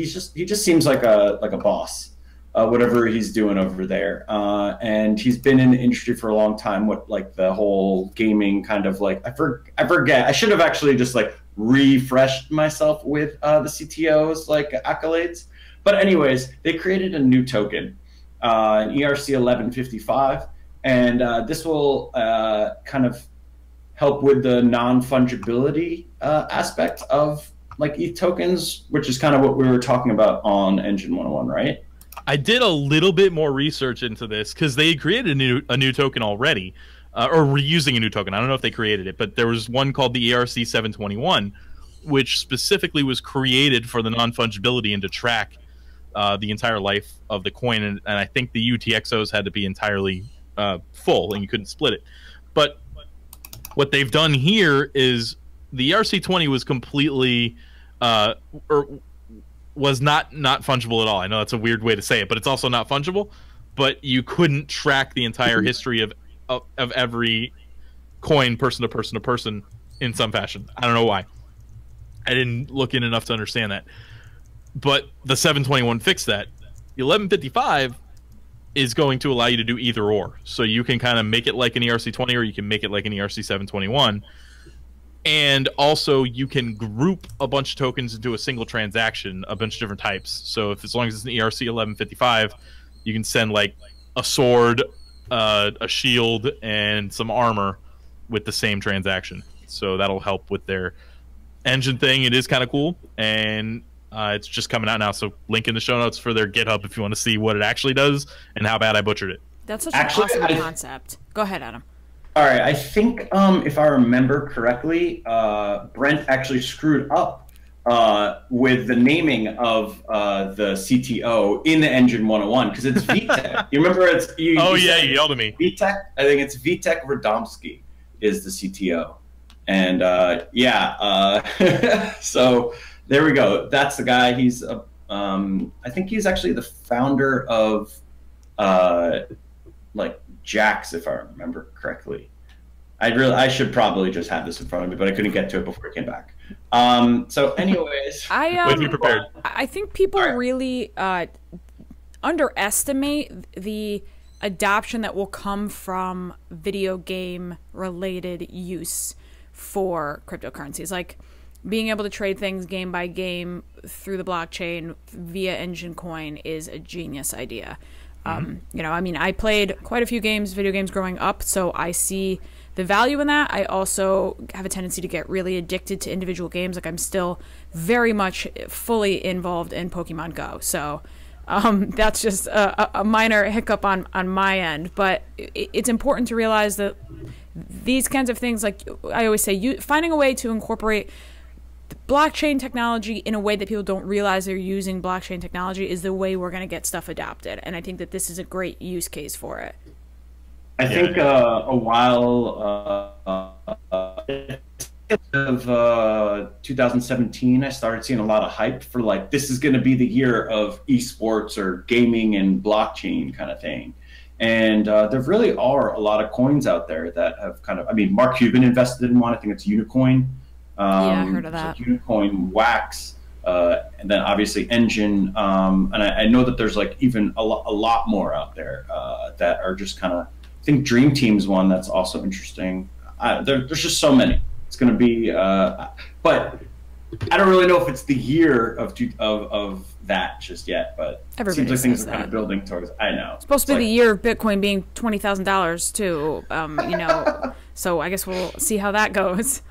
just seems like a boss. Whatever he's doing over there, and he's been in the industry for a long time. What like the whole gaming kind of like I forget. I should have actually just like refreshed myself with the CTO's like accolades. But anyways, they created a new token, an ERC 1155, and this will kind of help with the non-fungibility aspect of like ETH tokens, which is kind of what we were talking about on Engine 101, right? I did a little bit more research into this because they created a new token already, or were using a new token. I don't know if they created it, but there was one called the ERC 721, which specifically was created for the non-fungibility and to track the entire life of the coin. And I think the UTXOs had to be entirely full, and you couldn't split it. But what they've done here is the ERC20 was completely was not fungible at all. I know that's a weird way to say it, but it's also not fungible. But you couldn't track the entire history of every coin, person to person to person, in some fashion. I don't know why. I didn't look in enough to understand that. But the 721 fixed that. The 1155 is going to allow you to do either or. So you can kind of make it like an ERC20, or you can make it like an ERC 721. And also, you can group a bunch of tokens into a single transaction, a bunch of different types. So if as long as it's an ERC 1155, you can send like a sword, a shield, and some armor with the same transaction. So that'll help with their engine thing. It is kind of cool, and it's just coming out now. So link in the show notes for their GitHub if you want to see what it actually does and how bad I butchered it. That's such an awesome concept. Go ahead, Adam. All right, I think if I remember correctly, Brent actually screwed up with the naming of the CTO in the Engine 101 because it's VTech. You remember you you yelled at me. VTech? I think it's VTech Radomski is the CTO. And so there we go. That's the guy. He's I think he's actually the founder of like Jax, if I remember correctly. I should probably just have this in front of me, but I couldn't get to it before I came back. So anyways, be prepared. I think people really underestimate the adoption that will come from video game related use for cryptocurrencies, like being able to trade things game by game through the blockchain via Engine Coin is a genius idea. You know, I mean, I played quite a few video games growing up, so I see the value in that. I also have a tendency to get really addicted to individual games. Like, I'm still very much fully involved in Pokemon Go. So that's just a minor hiccup on my end. But it's important to realize that these kinds of things, like I always say, finding a way to incorporate blockchain technology in a way that people don't realize they're using blockchain technology is the way we're going to get stuff adopted. And I think that this is a great use case for it. I think a while of 2017, I started seeing a lot of hype for like, this is going to be the year of esports or gaming and blockchain kind of thing. And there really are a lot of coins out there that have kind of, I mean, Mark Cuban invested in one. I think it's Unicoin. Yeah, I heard of that. So Unicoin, Wax, and then obviously Engine. And I know that there's like even a lot more out there that are just kind of, I think Dream Team's one that's also interesting. There's just so many. It's going to be, but I don't really know if it's the year of that just yet, but it seems like things are kind of building towards. I know it's supposed to be the year of Bitcoin being $20,000 too. You know, so I guess we'll see how that goes.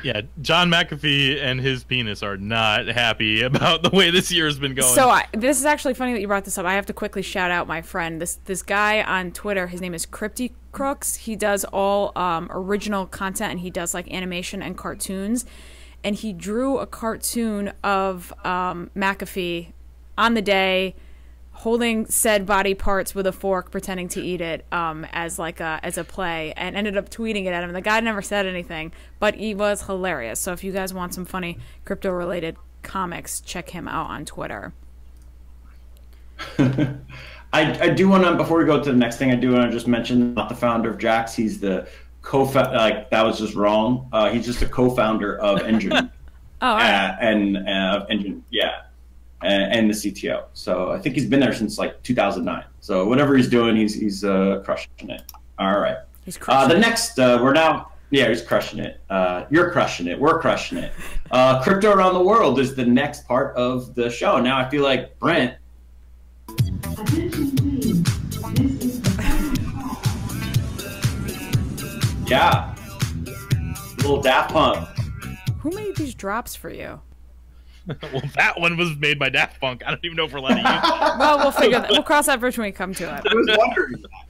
Yeah, John McAfee and his penis are not happy about the way this year has been going. So this is actually funny that you brought this up. I have to quickly shout out my friend. This guy on Twitter, his name is CryptoCandor. He does all original content, and he does like animation and cartoons. And he drew a cartoon of McAfee on the day holding said body parts with a fork, pretending to eat it as a play, and ended up tweeting it at him. The guy never said anything, but he was hilarious. So if you guys want some funny crypto-related comics, check him out on Twitter. I do want to, before we go to the next thing, I do want to just mention, not the founder of Jax. He's the co-founder. Like, that was just wrong. He's just a co-founder of Engine. Oh, right. And of Engine, yeah. And the CTO. So I think he's been there since like 2009. So whatever he's doing, he's crushing it. All right. He's crushing the next, we're now, yeah, he's crushing it. You're crushing it. We're crushing it. Crypto around the world is the next part of the show. Now I feel like Brent. Yeah. Little Daft Punk. Who made these drops for you? Well, that one was made by Daft Punk. I don't even know if we're allowed to use that. Well, we'll figure that. We'll cross that bridge when we come to it.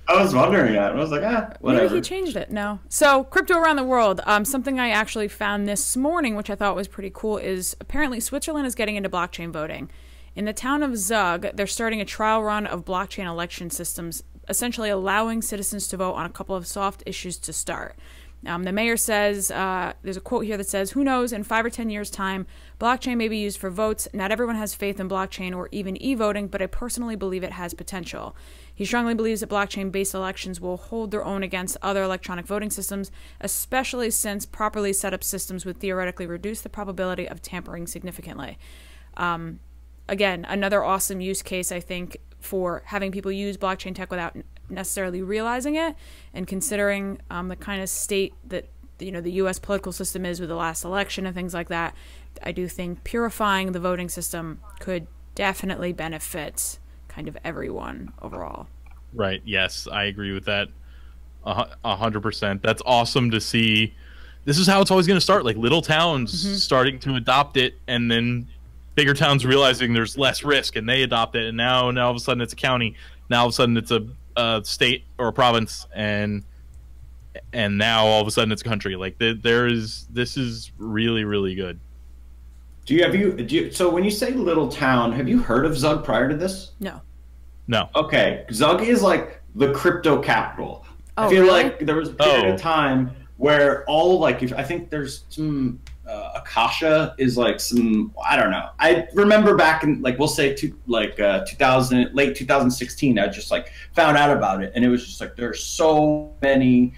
I was wondering that. I was like, whatever. Maybe he changed it. No. So, crypto around the world. Something I actually found this morning, which I thought was pretty cool, is apparently Switzerland is getting into blockchain voting. In the town of Zug, they're starting a trial run of blockchain election systems, essentially allowing citizens to vote on a couple of soft issues to start. The mayor says, there's a quote here that says, "Who knows, in 5 or 10 years' time, blockchain may be used for votes. Not everyone has faith in blockchain or even e-voting, but I personally believe it has potential." He strongly believes that blockchain-based elections will hold their own against other electronic voting systems, especially since properly set up systems would theoretically reduce the probability of tampering significantly. Again, another awesome use case, I think, for having people use blockchain tech without necessarily realizing it, and considering the kind of state that the U.S. political system is with the last election and things like that. I do think purifying the voting system could definitely benefit kind of everyone overall. Right. Yes, I agree with that 100%. That's awesome to see. This is how it's always going to start, like little towns starting to adopt it, and then bigger towns realizing there's less risk, and they adopt it, and now all of a sudden it's a county. Now all of a sudden it's a state or a province, and now all of a sudden it's a country. Like this is really, really good. So when you say little town, have you heard of Zug prior to this? No. Okay, Zug is like the crypto capital. Oh, I feel really? like there was a period of time where I think there's some Akasha is like some, I don't know. I remember back in like, we'll say 2000, late 2016, I just like found out about it, and it was just like there's so many.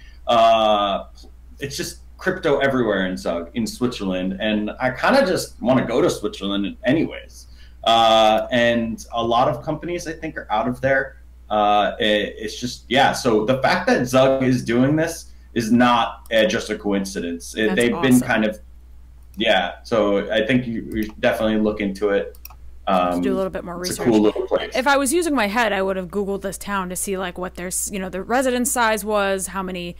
It's just crypto everywhere in Zug in Switzerland, and I kind of just want to go to Switzerland anyways. And a lot of companies I think are out of there. It's just So the fact that Zug is doing this is not just a coincidence. They've awesome. Been kind of So I think you should definitely look into it. Do a little bit more research. It's a cool little place. If I was using my head, I would have Googled this town to see like what their the residence size was, how many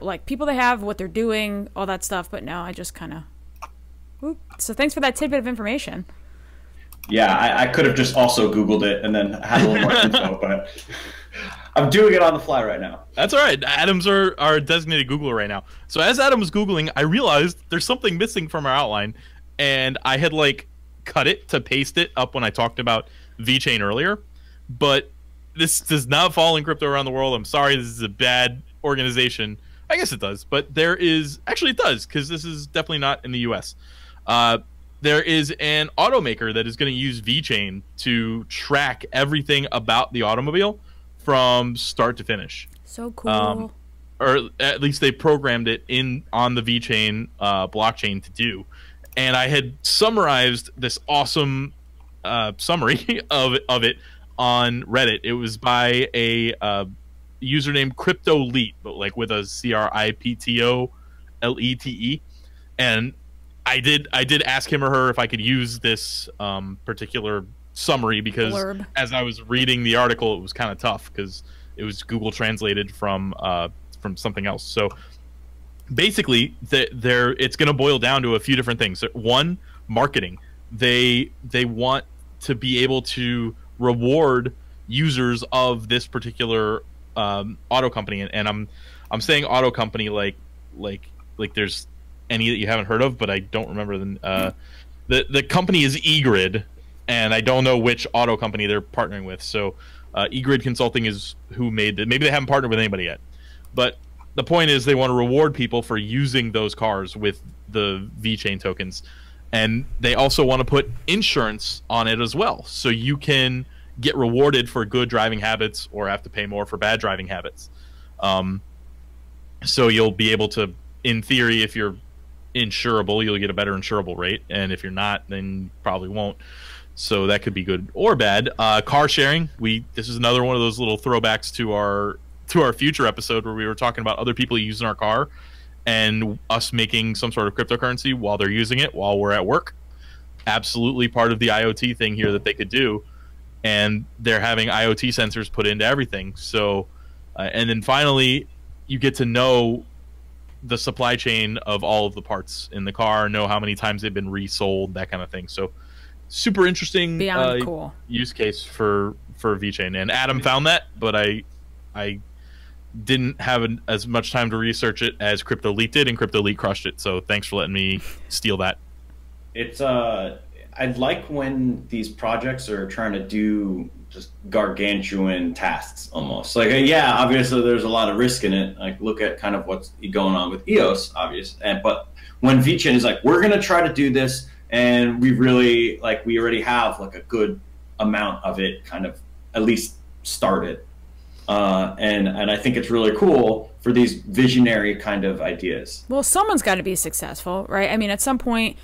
like people they have, what they're doing, all that stuff. But no, I just kind of. So thanks for that tidbit of information. Yeah, I could have just also Googled it and then had a little more info, but I'm doing it on the fly right now. That's all right. Adam's our designated Googler right now. So as Adam was Googling, I realized there's something missing from our outline, and I had like cut it to paste it up when I talked about VeChain earlier, but this does not fall in crypto around the world. I'm sorry, this is a bad organization. I guess it does, but there is actually, it does, because this is definitely not in the US. There is an automaker that is going to use VeChain to track everything about the automobile from start to finish. So cool. Or at least they programmed it in on the VeChain blockchain to do. And I had summarized this awesome summary of it on Reddit. It was by a user named CryptoLete, but like with a CryptoLete. And I did ask him or her if I could use this particular summary, because blurb. As I was reading the article, it was kind of tough because it was Google translated from something else. So basically, it's going to boil down to a few different things. One, marketing. They want to be able to reward users of this particular auto company, and I'm saying auto company like there's any that you haven't heard of, but I don't remember the company is eGrid, and I don't know which auto company they're partnering with. So eGrid Consulting is who made it. Maybe they haven't partnered with anybody yet, but the point is they want to reward people for using those cars with the VeChain tokens, and they also want to put insurance on it as well, so you can get rewarded for good driving habits or have to pay more for bad driving habits. So you'll be able to, in theory, if you're insurable, you'll get a better insurable rate, and if you're not, then you probably won't. So that could be good or bad. Car sharing. This is another one of those little throwbacks to our future episode where we were talking about other people using our car and us making some sort of cryptocurrency while they're using it while we're at work. Absolutely part of the IoT thing here that they could do. And they're having IoT sensors put into everything. So, and then finally, you get to know the supply chain of all of the parts in the car, know how many times they've been resold, that kind of thing. So, super interesting beyond cool use case for VeChain. And Adam found that, but I didn't have as much time to research it as CryptoLeak did, and CryptoLeak crushed it. So thanks for letting me steal that. It's I'd like when these projects are trying to do just gargantuan tasks almost. Like, yeah, obviously there's a lot of risk in it. Like, look at kind of what's going on with EOS, but when VeChain is like, we're going to try to do this, and we already have like a good amount of it kind of at least started. And I think it's really cool for these visionary kind of ideas. Well, someone's got to be successful, right? I mean, at some point,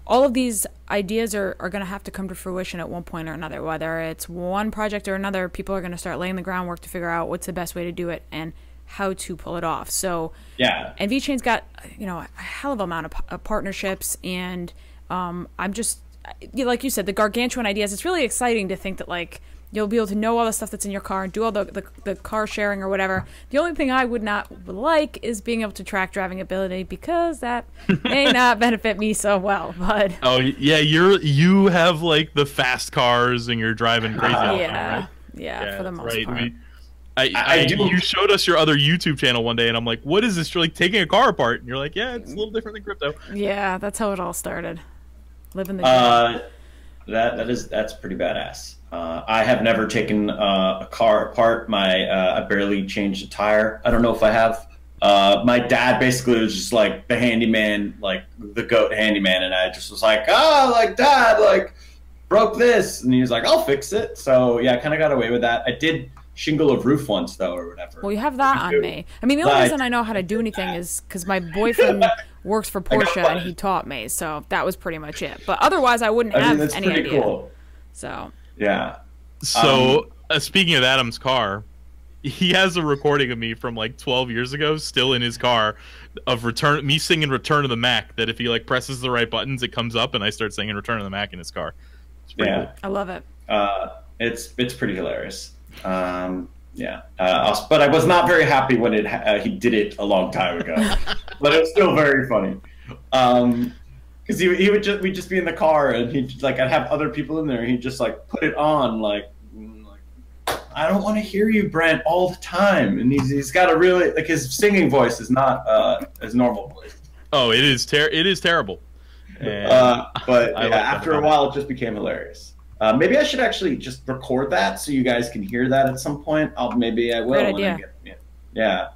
all of these ideas are going to have to come to fruition at one point or another. Whether it's one project or another, people are going to start laying the groundwork to figure out what's the best way to do it and how to pull it off. So, yeah. And VeChain's got, a hell of an amount of partnerships, and I'm just, like you said, the gargantuan ideas. It's really exciting to think that, like, you'll be able to know all the stuff that's in your car and do all the car sharing or whatever. The only thing I would not like is being able to track driving ability, because that may not benefit me so well. But oh yeah, you have like the fast cars and you're driving crazy. Yeah, right? Yeah, for the most part. You showed us your other YouTube channel one day, and I'm like, what is this? You're like taking a car apart, and you're like, yeah, it's a little different than crypto. Yeah, that's how it all started. Living the dream. That's pretty badass. I have never taken a car apart. I barely changed a tire. I don't know if I have. My dad basically was just like the handyman, like the GOAT handyman, and I just was like, Dad, broke this, and he was like, I'll fix it. So yeah, I kind of got away with that. I did shingle a roof once though, or whatever. Well, you have that on me. I mean, the only reason I know how to do anything is because my boyfriend works for Porsche and he taught me. So that was pretty much it. But otherwise, I wouldn't have any idea. Cool. So yeah. So speaking of Adam's car, he has a recording of me from like 12 years ago, still in his car, of me singing "Return to the Mac." That if he like presses the right buttons, it comes up, and I start singing "Return to the Mac" in his car. It's pretty cool. I love it. It's pretty hilarious. Yeah. But I was not very happy when he did it a long time ago. But it was still very funny. Because we'd just be in the car, and I'd have other people in there, and he'd just like put it on, like I don't want to hear you, Brent, all the time. And he's got a really, like, his singing voice is not his normal voice. Oh, it is terrible. And but yeah, after a while, it just became hilarious. Maybe I should actually just record that so you guys can hear that at some point. Maybe I will. Great idea. Yeah.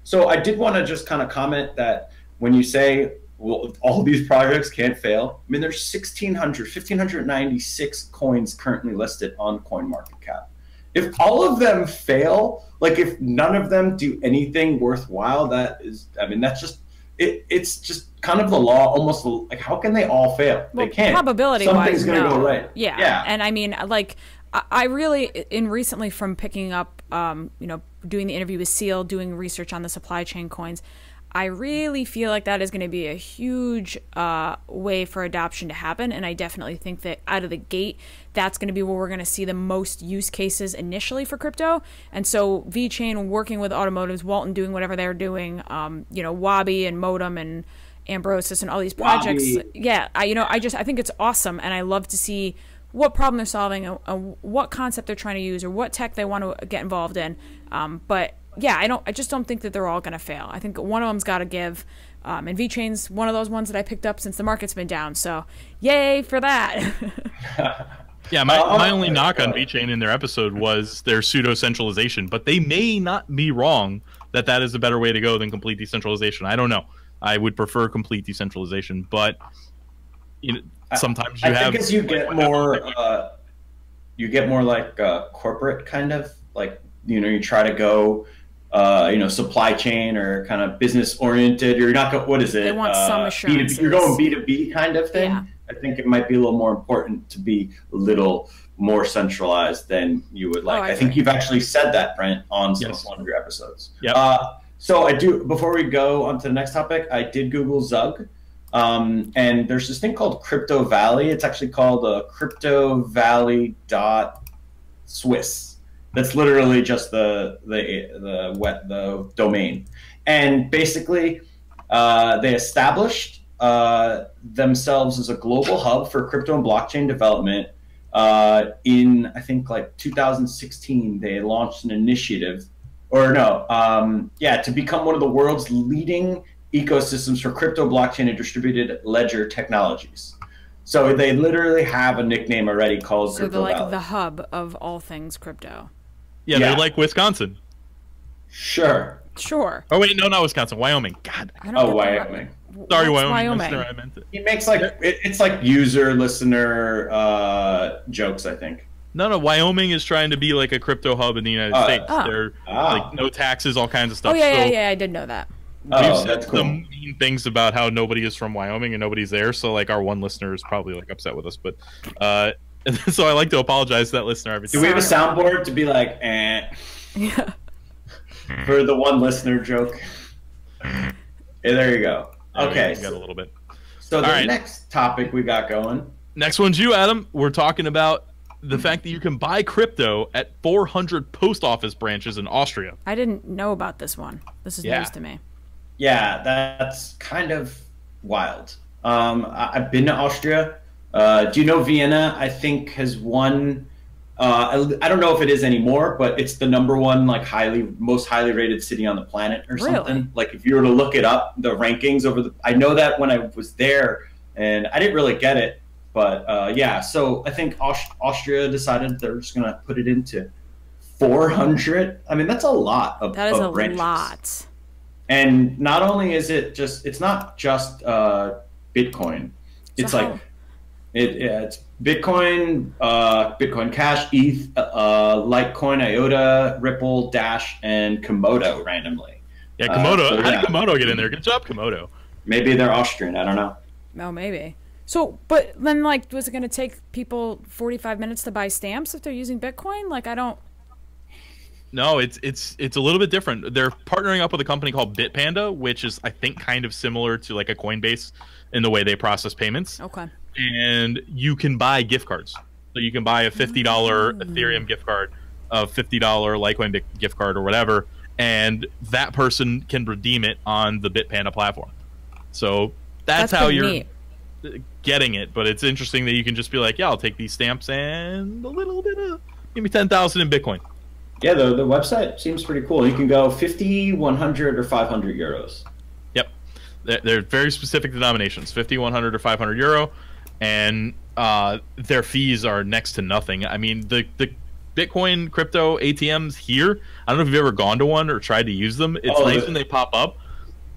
So I did want to just kind of comment that when you say, well, all these projects can't fail. I mean, there's 1,596 coins currently listed on CoinMarketCap. If all of them fail, like if none of them do anything worthwhile, that's just, it's just kind of the law, almost like, how can they all fail? Well, they can't. Probability-wise, something's going to no. go right. Yeah. And I mean, like, I really, recently from picking up, doing the interview with Seal, doing research on the supply chain coins, I really feel like that is going to be a huge way for adoption to happen. And I definitely think that out of the gate, that's going to be where we're going to see the most use cases initially for crypto. And so VeChain working with automotives, Walton doing whatever they're doing, Wabi and Modem and Ambrosis and all these projects. Wabi. Yeah, I think it's awesome. And I love to see what problem they're solving, what concept they're trying to use, or what tech they want to get involved in. But yeah, I just don't think that they're all going to fail. I think one of them's got to give. And VeChain's one of those ones that I picked up since the market's been down. So yay for that. Yeah, my only knock on VeChain in their episode was their pseudo-centralization, but they may not be wrong that is a better way to go than complete decentralization. I don't know. I would prefer complete decentralization, but sometimes you have. I think as you get more, like corporate kind of like you try to go. Supply chain or kind of business oriented. You're not going. What is it? They want some assurance. You're going B2B kind of thing. Yeah. I think it might be a little more important to be a little more centralized than you would like. I think you've actually said that, Brent, on one of your episodes. Yep. So I do. Before we go on to the next topic, I did Google Zug, and there's this thing called Crypto Valley. It's actually called CryptoValley.Swiss. That's literally just the domain, and basically they established themselves as a global hub for crypto and blockchain development. In I think like 2016, they launched an initiative, to become one of the world's leading ecosystems for crypto, blockchain, and distributed ledger technologies. So they literally have a nickname already called Crypto Valley. So they're like the hub of all things crypto. Yeah, they're like Wisconsin. Sure. Oh wait, no, not Wisconsin. Wyoming. God. Wyoming. Sorry, Wyoming. I meant it. He makes it's like user listener jokes, I think. No, Wyoming is trying to be like a crypto hub in the United States. They're like no taxes, all kinds of stuff. Oh yeah, I did know that. We've said some mean things about how nobody is from Wyoming and nobody's there, so like our one listener is probably like upset with us, but so I like to apologize to that listener every time. Do we have a soundboard to be like, Yeah. For the one listener joke? Hey, there you go. Okay. Got a little bit. So the next topic we got going. Next one's you, Adam. We're talking about the fact that you can buy crypto at 400 post office branches in Austria. I didn't know about this one. This is news to me. Yeah, that's kind of wild. I've been to Austria. Do you know Vienna? I think has won. I don't know if it is anymore, but it's the #1 like most highly rated city on the planet or something. Like if you were to look it up, the rankings I know that when I was there, and I didn't really get it, but So I think Austria decided they're just gonna put it into 400. I mean, that's a lot of that is a branches. lot. And not only is it's not just Bitcoin. It's it's Bitcoin, Bitcoincash, ETH, Litecoin, IOTA, Ripple, Dash, and Komodo randomly. Yeah, Komodo. How did Komodo get in there? Good job, Komodo. Maybe they're Austrian. I don't know. Oh, maybe. So, but then, like, was it going to take people 45 minutes to buy stamps if they're using Bitcoin? Like, I don't. No, it's a little bit different. They're partnering up with a company called Bitpanda, which is I think kind of similar to like a Coinbase in the way they process payments. Okay. And you can buy gift cards. So you can buy a $50 Ethereum gift card, a $50 Litecoin gift card, or whatever, and that person can redeem it on the Bitpanda platform. So that's how you're neat. Getting it. But it's interesting that you can just be like, yeah, I'll take these stamps and a little bit of Give me 10,000 in Bitcoin. Yeah, the website seems pretty cool. You can go 50, 100, or 500 euros. Yep. They're very specific denominations, 50, 100, or 500 euro. And their fees are next to nothing. I mean, the Bitcoin crypto ATMs here, I don't know if you've ever gone to one or tried to use them. It's nice when they pop up.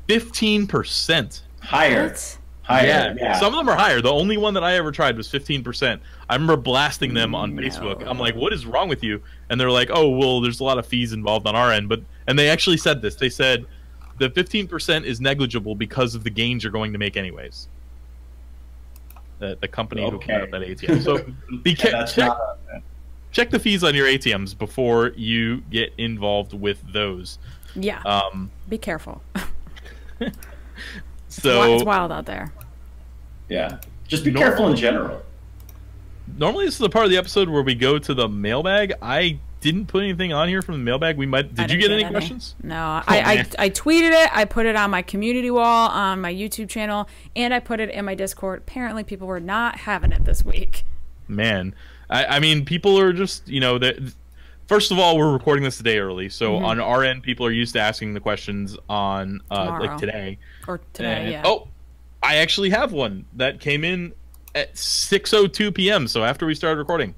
15%. Higher. What? Higher. Yeah. Some of them are higher. The only one that I ever tried was 15%. I remember blasting them on Facebook. I'm like, what is wrong with you? And they're like, oh, well, there's a lot of fees involved on our end. And they actually said this. They said the 15% is negligible because of the gains you're going to make anyways. The company who put up that ATM. So check the fees on your ATMs before you get involved with those. Yeah. Be careful. So it's wild out there. Yeah. Just be careful in general. Normally this is the part of the episode where we go to the mailbag. I didn't put anything on here from the mailbag. Did you get any questions? No. I tweeted it. I put it on my community wall on my YouTube channel, and I put it in my Discord. Apparently people were not having it this week. Man. I mean, people are just, first of all, we're recording this a day early, so on our end, people are used to asking the questions on like today. Or today, yeah. Oh, I actually have one that came in at 6:02 p.m., so after we started recording.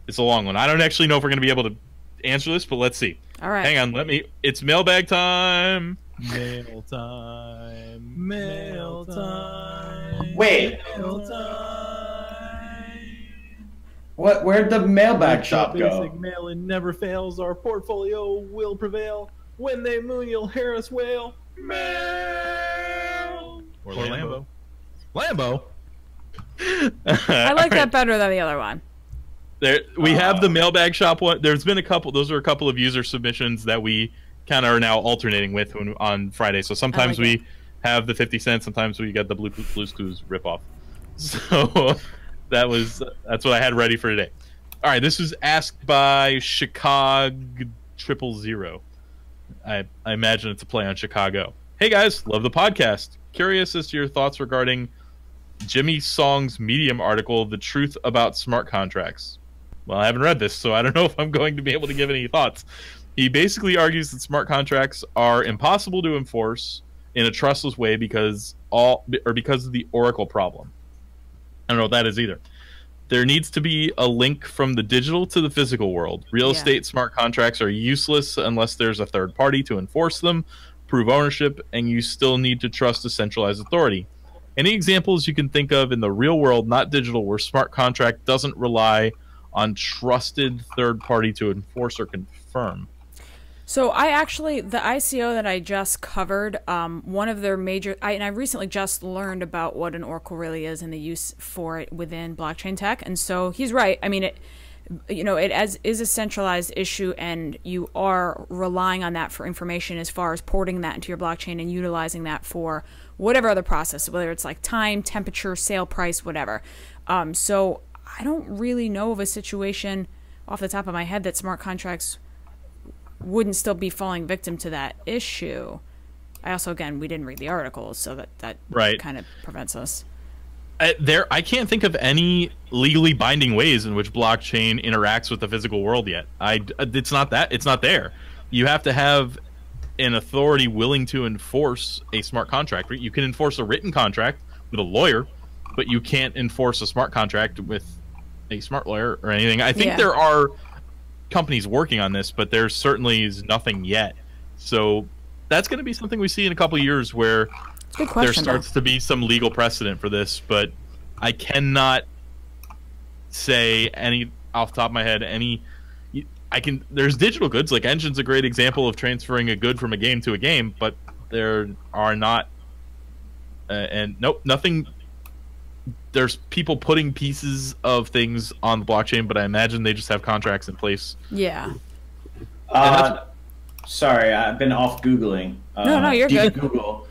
It's a long one. I don't actually know if we're going to be able to answer this, but let's see. All right. Hang on, it's mailbag time. Mail time. Mail time. Wait. Mail time. Where'd the mailbag shop go? Basic mail-in never fails. Our portfolio will prevail. When they moon, you'll hear us wail. Mail. Or Lambo. Lambo. I like that better than the other one. We have the mailbag shop one. There's been a couple. Those are a couple of user submissions that we kind of are now alternating with on Friday. So sometimes we have the 50 cents. Sometimes we get the Blue's Clues ripoff. So that's what I had ready for today. All right, this was asked by Chicago 000. I imagine it's a play on Chicago. Hey guys, love the podcast. Curious as to your thoughts regarding Jimmy Song's Medium article, "The Truth About Smart Contracts." Well, I haven't read this, so I don't know if I'm going to be able to give any thoughts. He basically argues that smart contracts are impossible to enforce in a trustless way because of the Oracle problem. I don't know what that is either. There needs to be a link from the digital to the physical world. Real estate smart contracts are useless unless there's a third party to enforce them, prove ownership, and you still need to trust a centralized authority. Any examples you can think of in the real world, not digital, where smart contract doesn't rely on trusted third party to enforce or confirm? So the ICO that I just covered, one of their major, and I recently just learned about what an Oracle really is and the use for it within blockchain tech. And so he's right. I mean, it is a centralized issue, and you are relying on that for information as far as porting that into your blockchain and utilizing that for whatever other process, whether it's like time, temperature, sale price, whatever. So I don't really know of a situation off the top of my head that smart contracts wouldn't still be falling victim to that issue. I also, again, we didn't read the articles, so that kind of prevents us. I can't think of any legally binding ways in which blockchain interacts with the physical world yet. It's not there. You have to have an authority willing to enforce a smart contract. You can enforce a written contract with a lawyer, but you can't enforce a smart contract with a smart lawyer or anything. I think there are companies working on this, but there certainly is nothing yet. So that's going to be something we see in a couple of years where there starts to be some legal precedent for this, but I cannot say any off the top of my head there's digital goods, like Engine's a great example of transferring a good from a game to a game, but there are not nothing. There's people putting pieces of things on the blockchain, but I imagine they just have contracts in place. Yeah. Sorry, I've been off Googling. No, you're good. Google.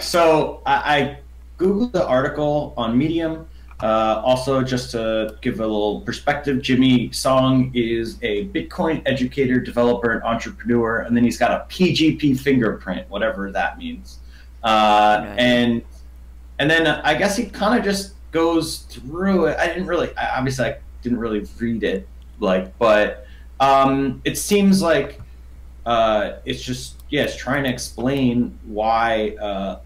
So I Googled the article on Medium. Also, just to give a little perspective, Jimmy Song is a Bitcoin educator, developer, and entrepreneur, and then he's got a PGP fingerprint, whatever that means. And then I guess he kind of just goes through it. I didn't really read it. like, but it seems like it's just, yeah, it's trying to explain why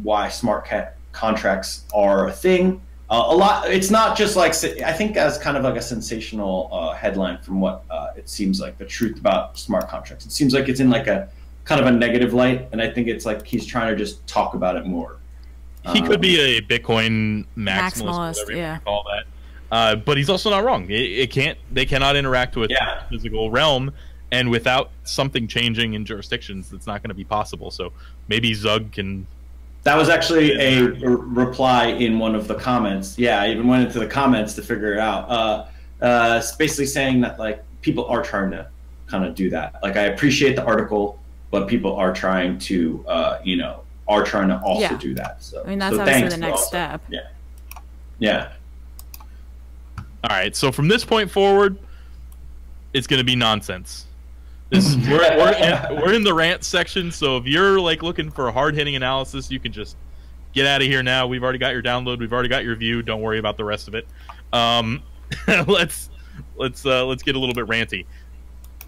why smart contracts are a thing. A lot. It's not just like, I think as kind of like a sensational headline from what it seems like the truth about smart contracts. It seems like it's in like a kind of a negative light, and I think it's like he's trying to just talk about it more. He could be a Bitcoin maximalist, whatever you want to call that. But he's also not wrong. They cannot interact with the physical realm, and without something changing in jurisdictions, it's not going to be possible. So maybe Zug can. That was actually a reply in one of the comments. Yeah, I even went into the comments to figure it out. It's basically saying that like people are trying to kind of do that. Like, I appreciate the article, but people are trying to, are trying to also do that. So I mean, that's obviously the next step. Yeah. Yeah. All right. So from this point forward, it's going to be nonsense. We're in the rant section. So if you're like looking for a hard hitting analysis, you can just get out of here now. We've already got your download. We've already got your view. Don't worry about the rest of it. Let's get a little bit ranty.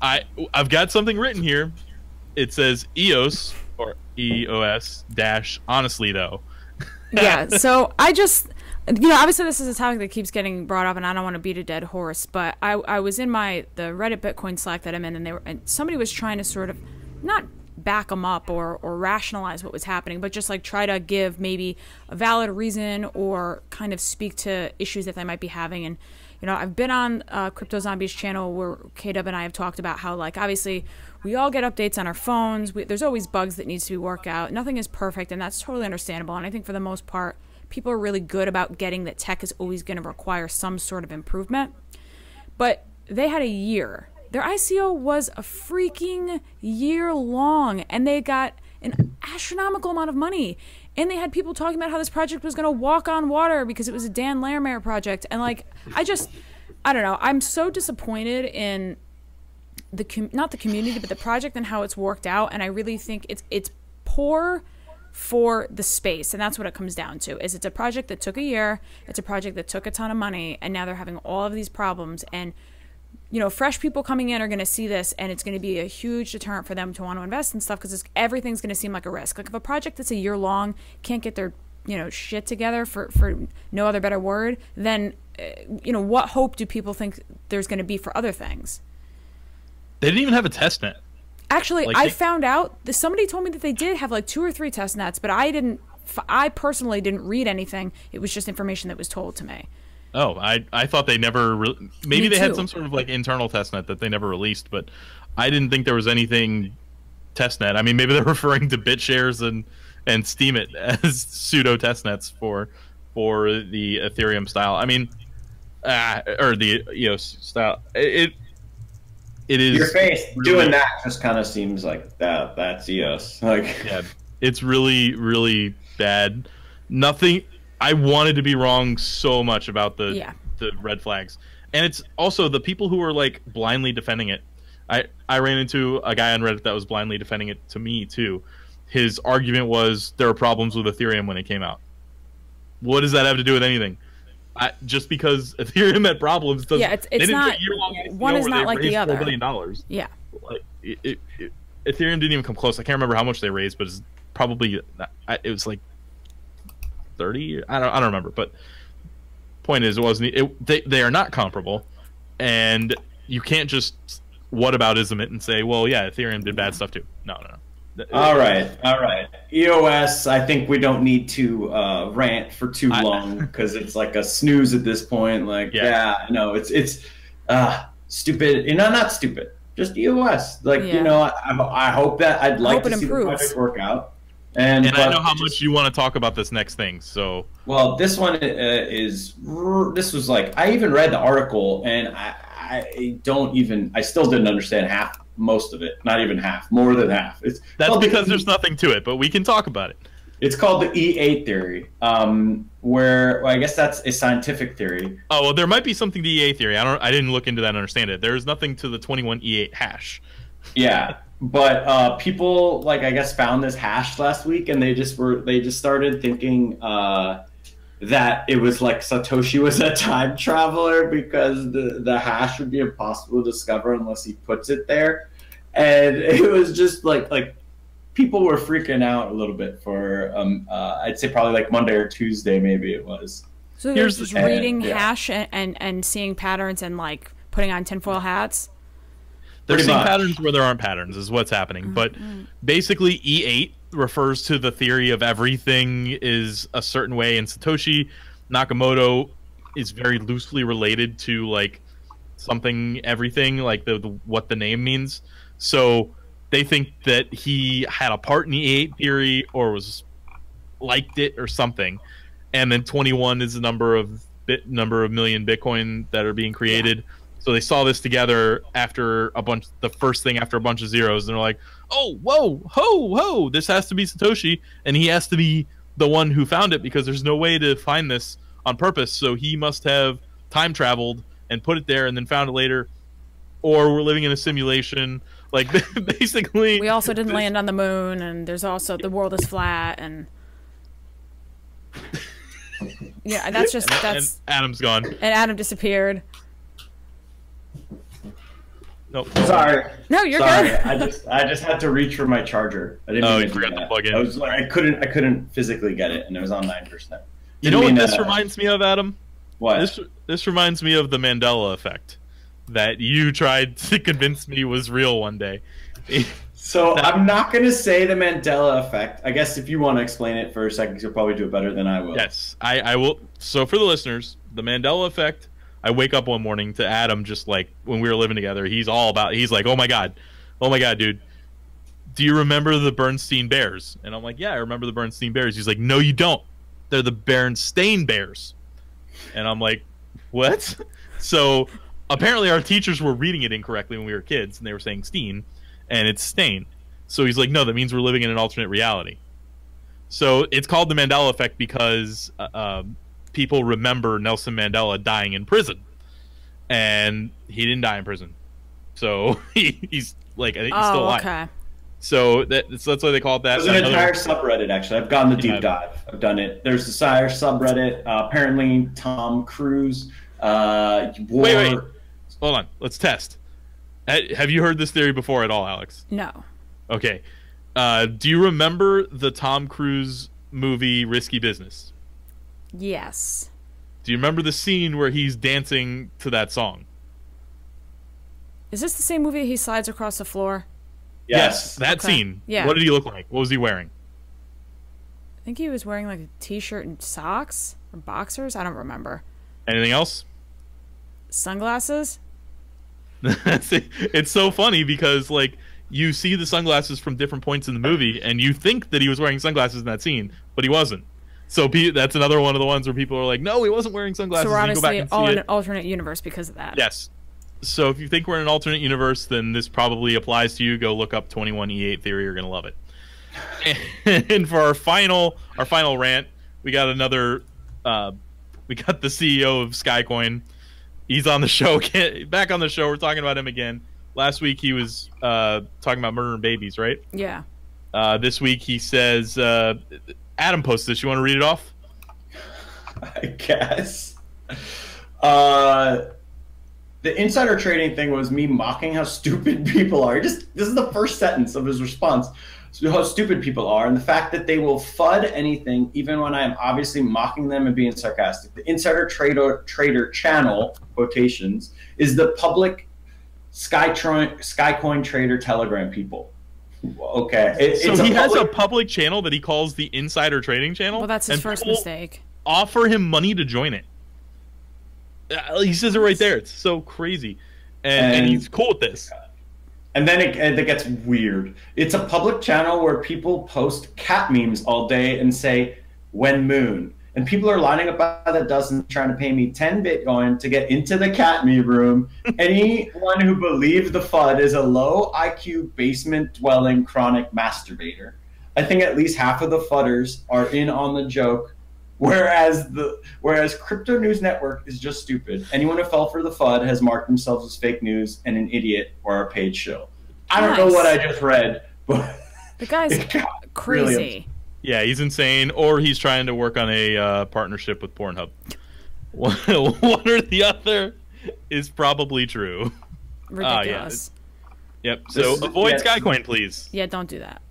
I've got something written here. It says EOS or EOS dash honestly though. Yeah, so I just, obviously this is a topic that keeps getting brought up, and I don't want to beat a dead horse, but I was in the Reddit Bitcoin Slack that I'm in, and somebody was trying to sort of not back them up or rationalize what was happening, but just like try to give maybe a valid reason or kind of speak to issues that they might be having. And I've been on Crypto Zombies channel where K-Dub and I have talked about how, like, obviously we all get updates on our phones. There's always bugs that needs to be worked out. Nothing is perfect, and that's totally understandable. And I think for the most part, people are really good about getting that tech is always going to require some sort of improvement. But they had a year. Their ICO was a freaking year long, and they got an astronomical amount of money. And they had people talking about how this project was going to walk on water because it was a Dan Larimer project. And like, I don't know. I'm so disappointed in not the community, but the project and how it's worked out. And I really think it's poor for the space. And that's what it comes down to, is it's a project that took a year. It's a project that took a ton of money. And now they're having all of these problems. And fresh people coming in are going to see this, and it's going to be a huge deterrent for them to want to invest in stuff, because everything's going to seem like a risk. Like, if a project that's a year long can't get their shit together, for no other better word, then what hope do people think there's going to be for other things? They didn't even have a test net. Actually, I found out that somebody told me that they did have like 2 or 3 test nets, but I personally didn't read anything. It was just information that was told to me. Oh, I thought they never maybe they had some sort of like internal testnet that they never released, but I didn't think there was anything testnet. I mean, maybe they're referring to BitShares and Steemit as pseudo testnets for the Ethereum style. I mean, or the EOS style. It is your face really, doing that just kind of seems like that's EOS. Like, yeah, it's really, really bad. Nothing. I wanted to be wrong so much about the red flags. And it's also the people who are like blindly defending it. I ran into a guy on Reddit that was blindly defending it to me too. His argument was there were problems with Ethereum when it came out. What does that have to do with anything? Just because Ethereum had problems doesn't. Yeah, it's not. One is not like the other. $4 billion. Yeah. Like, Ethereum didn't even come close. I can't remember how much they raised, but it's probably it was like 30. I don't remember. But point is, it wasn't. They are not comparable, and you can't just whataboutism it and say, well, yeah, Ethereum did bad stuff too. No. All right. EOS, I think we don't need to rant for too long because it's like a snooze at this point. Like, no, it's stupid. Not stupid. Just EOS. Like, I hope that I'd like to see the project work out. And I know how much you want to talk about this next thing. So, well, this one this was like, I even read the article, and I still didn't understand most of it. Not even half, more than half. That's because there's nothing to it, but we can talk about it. It's called the E8 theory, where I guess that's a scientific theory. Oh, well, there might be something to E8 theory. I didn't look into that and understand it. There's nothing to the 21E8 hash. Yeah. But people, like, I guess found this hash last week, and they just started thinking that it was like Satoshi was a time traveler because the hash would be impossible to discover unless he puts it there. And it was just like people were freaking out a little bit for I'd say probably like Monday or Tuesday, maybe it was. So they're just reading hash and seeing patterns and like putting on tinfoil hats. They're seeing patterns where there aren't patterns is what's happening. But basically E8 refers to the theory of everything is a certain way, and Satoshi Nakamoto is very loosely related to like something everything, like the what the name means. So they think that he had a part in E8 theory or was liked it or something. And then 21 is the number of million Bitcoin that are being created. Yeah. So they saw this together after the first thing after a bunch of zeros, and they're like, "Oh, whoa, ho, this has to be Satoshi, and he has to be the one who found it because there's no way to find this on purpose. So he must have time traveled and put it there and then found it later, or we're living in a simulation." Like basically, we also didn't land on the moon, and there's also the world is flat, and yeah, that's and Adam's gone, and Adam disappeared. Nope. Sorry. No, you're Sorry. good. I just had to reach for my charger. I didn't. You forgot to plug in. I was like, I couldn't physically get it, and it was on 9%. You know what this reminds me of, Adam? What? This reminds me of the Mandela effect that you tried to convince me was real one day. So I'm not going to say the Mandela effect. I guess if you want to explain it for a second, you'll probably do it better than I will. Yes, I will. So for the listeners, the Mandela effect. I wake up one morning to Adam, just like when we were living together. He's like, oh my god, dude, do you remember the Bernstein Bears? And I'm like, yeah, I remember the Bernstein Bears. He's like, no, you don't. They're the Berenstain Bears. And I'm like, what? So apparently our teachers were reading it incorrectly when we were kids, and they were saying Steen, and it's Stain. So he's like, no, that means we're living in an alternate reality. So it's called the Mandela effect because people remember Nelson Mandela dying in prison, and he didn't die in prison. So he's like, I think he's still alive. Okay. So that's why they call it that. There's an entire subreddit, actually. I've gone the deep dive. I've done it. There's the Sire subreddit. Apparently, Tom Cruise. Wait. Hold on. Let's test. Have you heard this theory before at all, Alex? No. Okay. Do you remember the Tom Cruise movie Risky Business? Yes. Do you remember the scene where he's dancing to that song? Is this the same movie that he slides across the floor? Yes, that scene. Yeah. What did he look like? What was he wearing? I think he was wearing like a t-shirt and socks or boxers. I don't remember. Anything else? Sunglasses? It's so funny because like you see the sunglasses from different points in the movie and you think that he was wearing sunglasses in that scene, but he wasn't. So that's another one of the ones where people are like, no, he wasn't wearing sunglasses. So we're obviously all in an alternate universe because of that. Yes. So if you think we're in an alternate universe, then this probably applies to you. Go look up 21E8 theory. You're going to love it. And for our final rant, we got another, we got the CEO of Skycoin. He's on the show, back on the show. We're talking about him again. Last week he was talking about murdering babies, right? Yeah. This week he says, Adam posted this. You want to read it off? I guess. The insider trading thing was me mocking how stupid people are. This is the first sentence of his response. So how stupid people are, and the fact that they will FUD anything, even when I am obviously mocking them and being sarcastic. The insider trader channel, quotations, is the public Skycoin trader Telegram people. Okay. So he has a public channel that he calls the insider trading channel? Well, that's his first mistake. Offer him money to join it. He says it right there. It's so crazy. And he's cool with this. And then it gets weird. It's a public channel where people post cat memes all day and say, when moon. And people are lining up by the dozen trying to pay me 10 Bitcoin to get into the cat meme room. Anyone who believes the FUD is a low IQ basement-dwelling chronic masturbator. I think at least half of the FUDders are in on the joke, whereas Crypto News Network is just stupid. Anyone who fell for the FUD has marked themselves as fake news and an idiot or a paid shill. I don't know what I just read, but the guy's crazy. Really Yeah, he's insane, or he's trying to work on a partnership with Pornhub. One or the other is probably true. Ridiculous. Yep. So avoid Skycoin, please. Yeah, don't do that.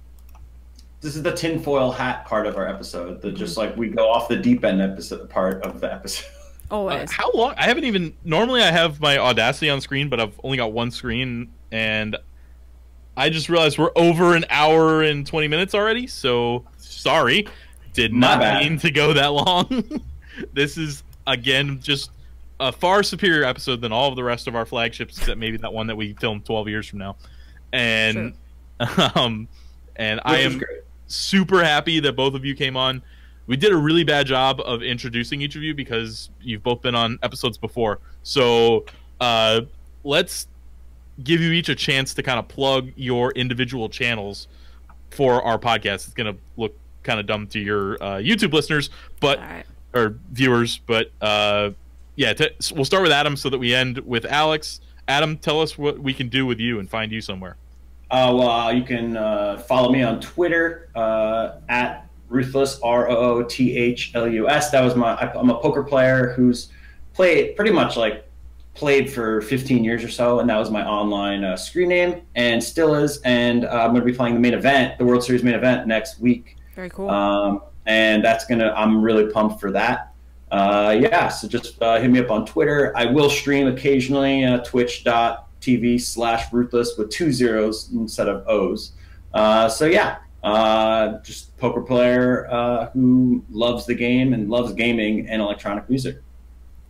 This is the tinfoil hat part of our episode. The just like we go off the deep end part of the episode. Always. How long? I haven't even. Normally, I have my Audacity on screen, but I've only got one screen, and I just realized we're over an hour and 20 minutes already. So sorry, did not mean to go that long. This is again just a far superior episode than all of the rest of our flagships, except maybe that one that we filmed 12 years from now. And and I am super happy that both of you came on. We did a really bad job of introducing each of you because you've both been on episodes before. So let's give you each a chance to kind of plug your individual channels for our podcast. It's going to look kind of dumb to your YouTube listeners, but or viewers, but yeah, we'll start with Adam so that we end with Alex. Adam, tell us what we can do with you and find you somewhere. Well, you can follow me on Twitter at Roothlus, ROOTHLUS. That was I'm a poker player who's played for 15 years or so, and that was my online screen name and still is. And I'm going to be playing the main event, the World Series main event next week. Very cool. And I'm really pumped for that. Yeah, so just hit me up on Twitter. I will stream occasionally, twitch.tv/Roothlus with 2 zeros instead of O's. So yeah, just poker player who loves the game and loves gaming and electronic music.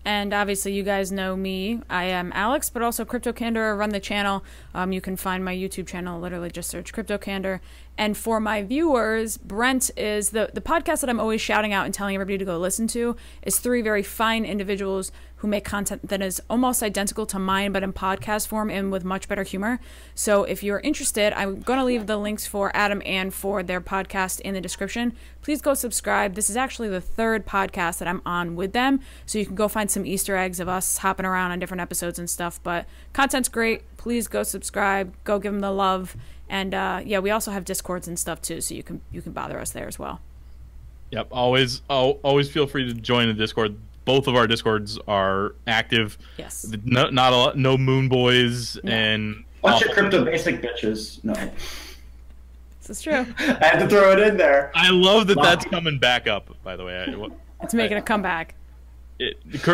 And obviously you guys know me. I am Alex, but also CryptoCandor, run the channel. You can find my YouTube channel, literally just search CryptoCandor. And for my viewers, Brent is the podcast that I'm always shouting out and telling everybody to go listen to is 3 very fine individuals who make content that is almost identical to mine, but in podcast form and with much better humor. So if you're interested, I'm going to leave the links for Adam and for their podcast in the description. Please go subscribe. This is actually the 3rd podcast that I'm on with them. So you can go find some Easter eggs of us hopping around on different episodes and stuff. But content's great. Please go subscribe. Go give them the love. And yeah, we also have Discords and stuff too, so you can bother us there as well. Yep, always feel free to join the Discord. Both of our Discords are active. Yes. No moon boys and bunch of CryptoBasic bitches. No. This is true. I had to throw it in there. I love that that's coming back up. By the way, it's making a comeback.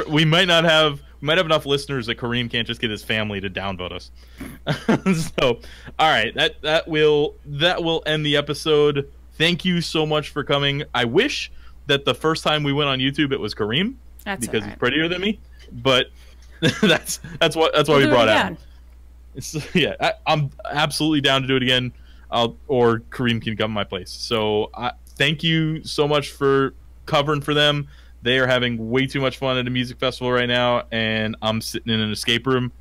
We might have enough listeners that Kareem can't just get his family to downvote us. So, all right, that will end the episode. Thank you so much for coming. I wish that the first time we went on YouTube it was Kareem because he's prettier than me. But that's why we brought Adam. Yeah, I'm absolutely down to do it again. Or Kareem can come to my place. So thank you so much for covering for them. They are having way too much fun at a music festival right now, and I'm sitting in an escape room.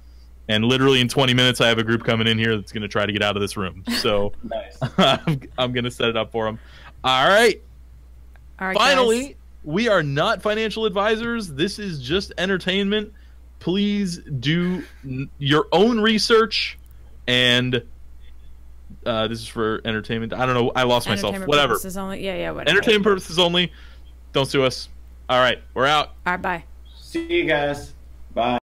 And literally in 20 minutes, I have a group coming in here that's going to try to get out of this room. So nice. I'm going to set it up for them. All right. Finally, guys. We are not financial advisors. This is just entertainment. Please do your own research. And this is for entertainment. I don't know. I lost myself. Whatever. Only. Yeah, whatever. Entertainment purposes only. Don't sue us. All right. We're out. All right, bye. See you guys. Bye.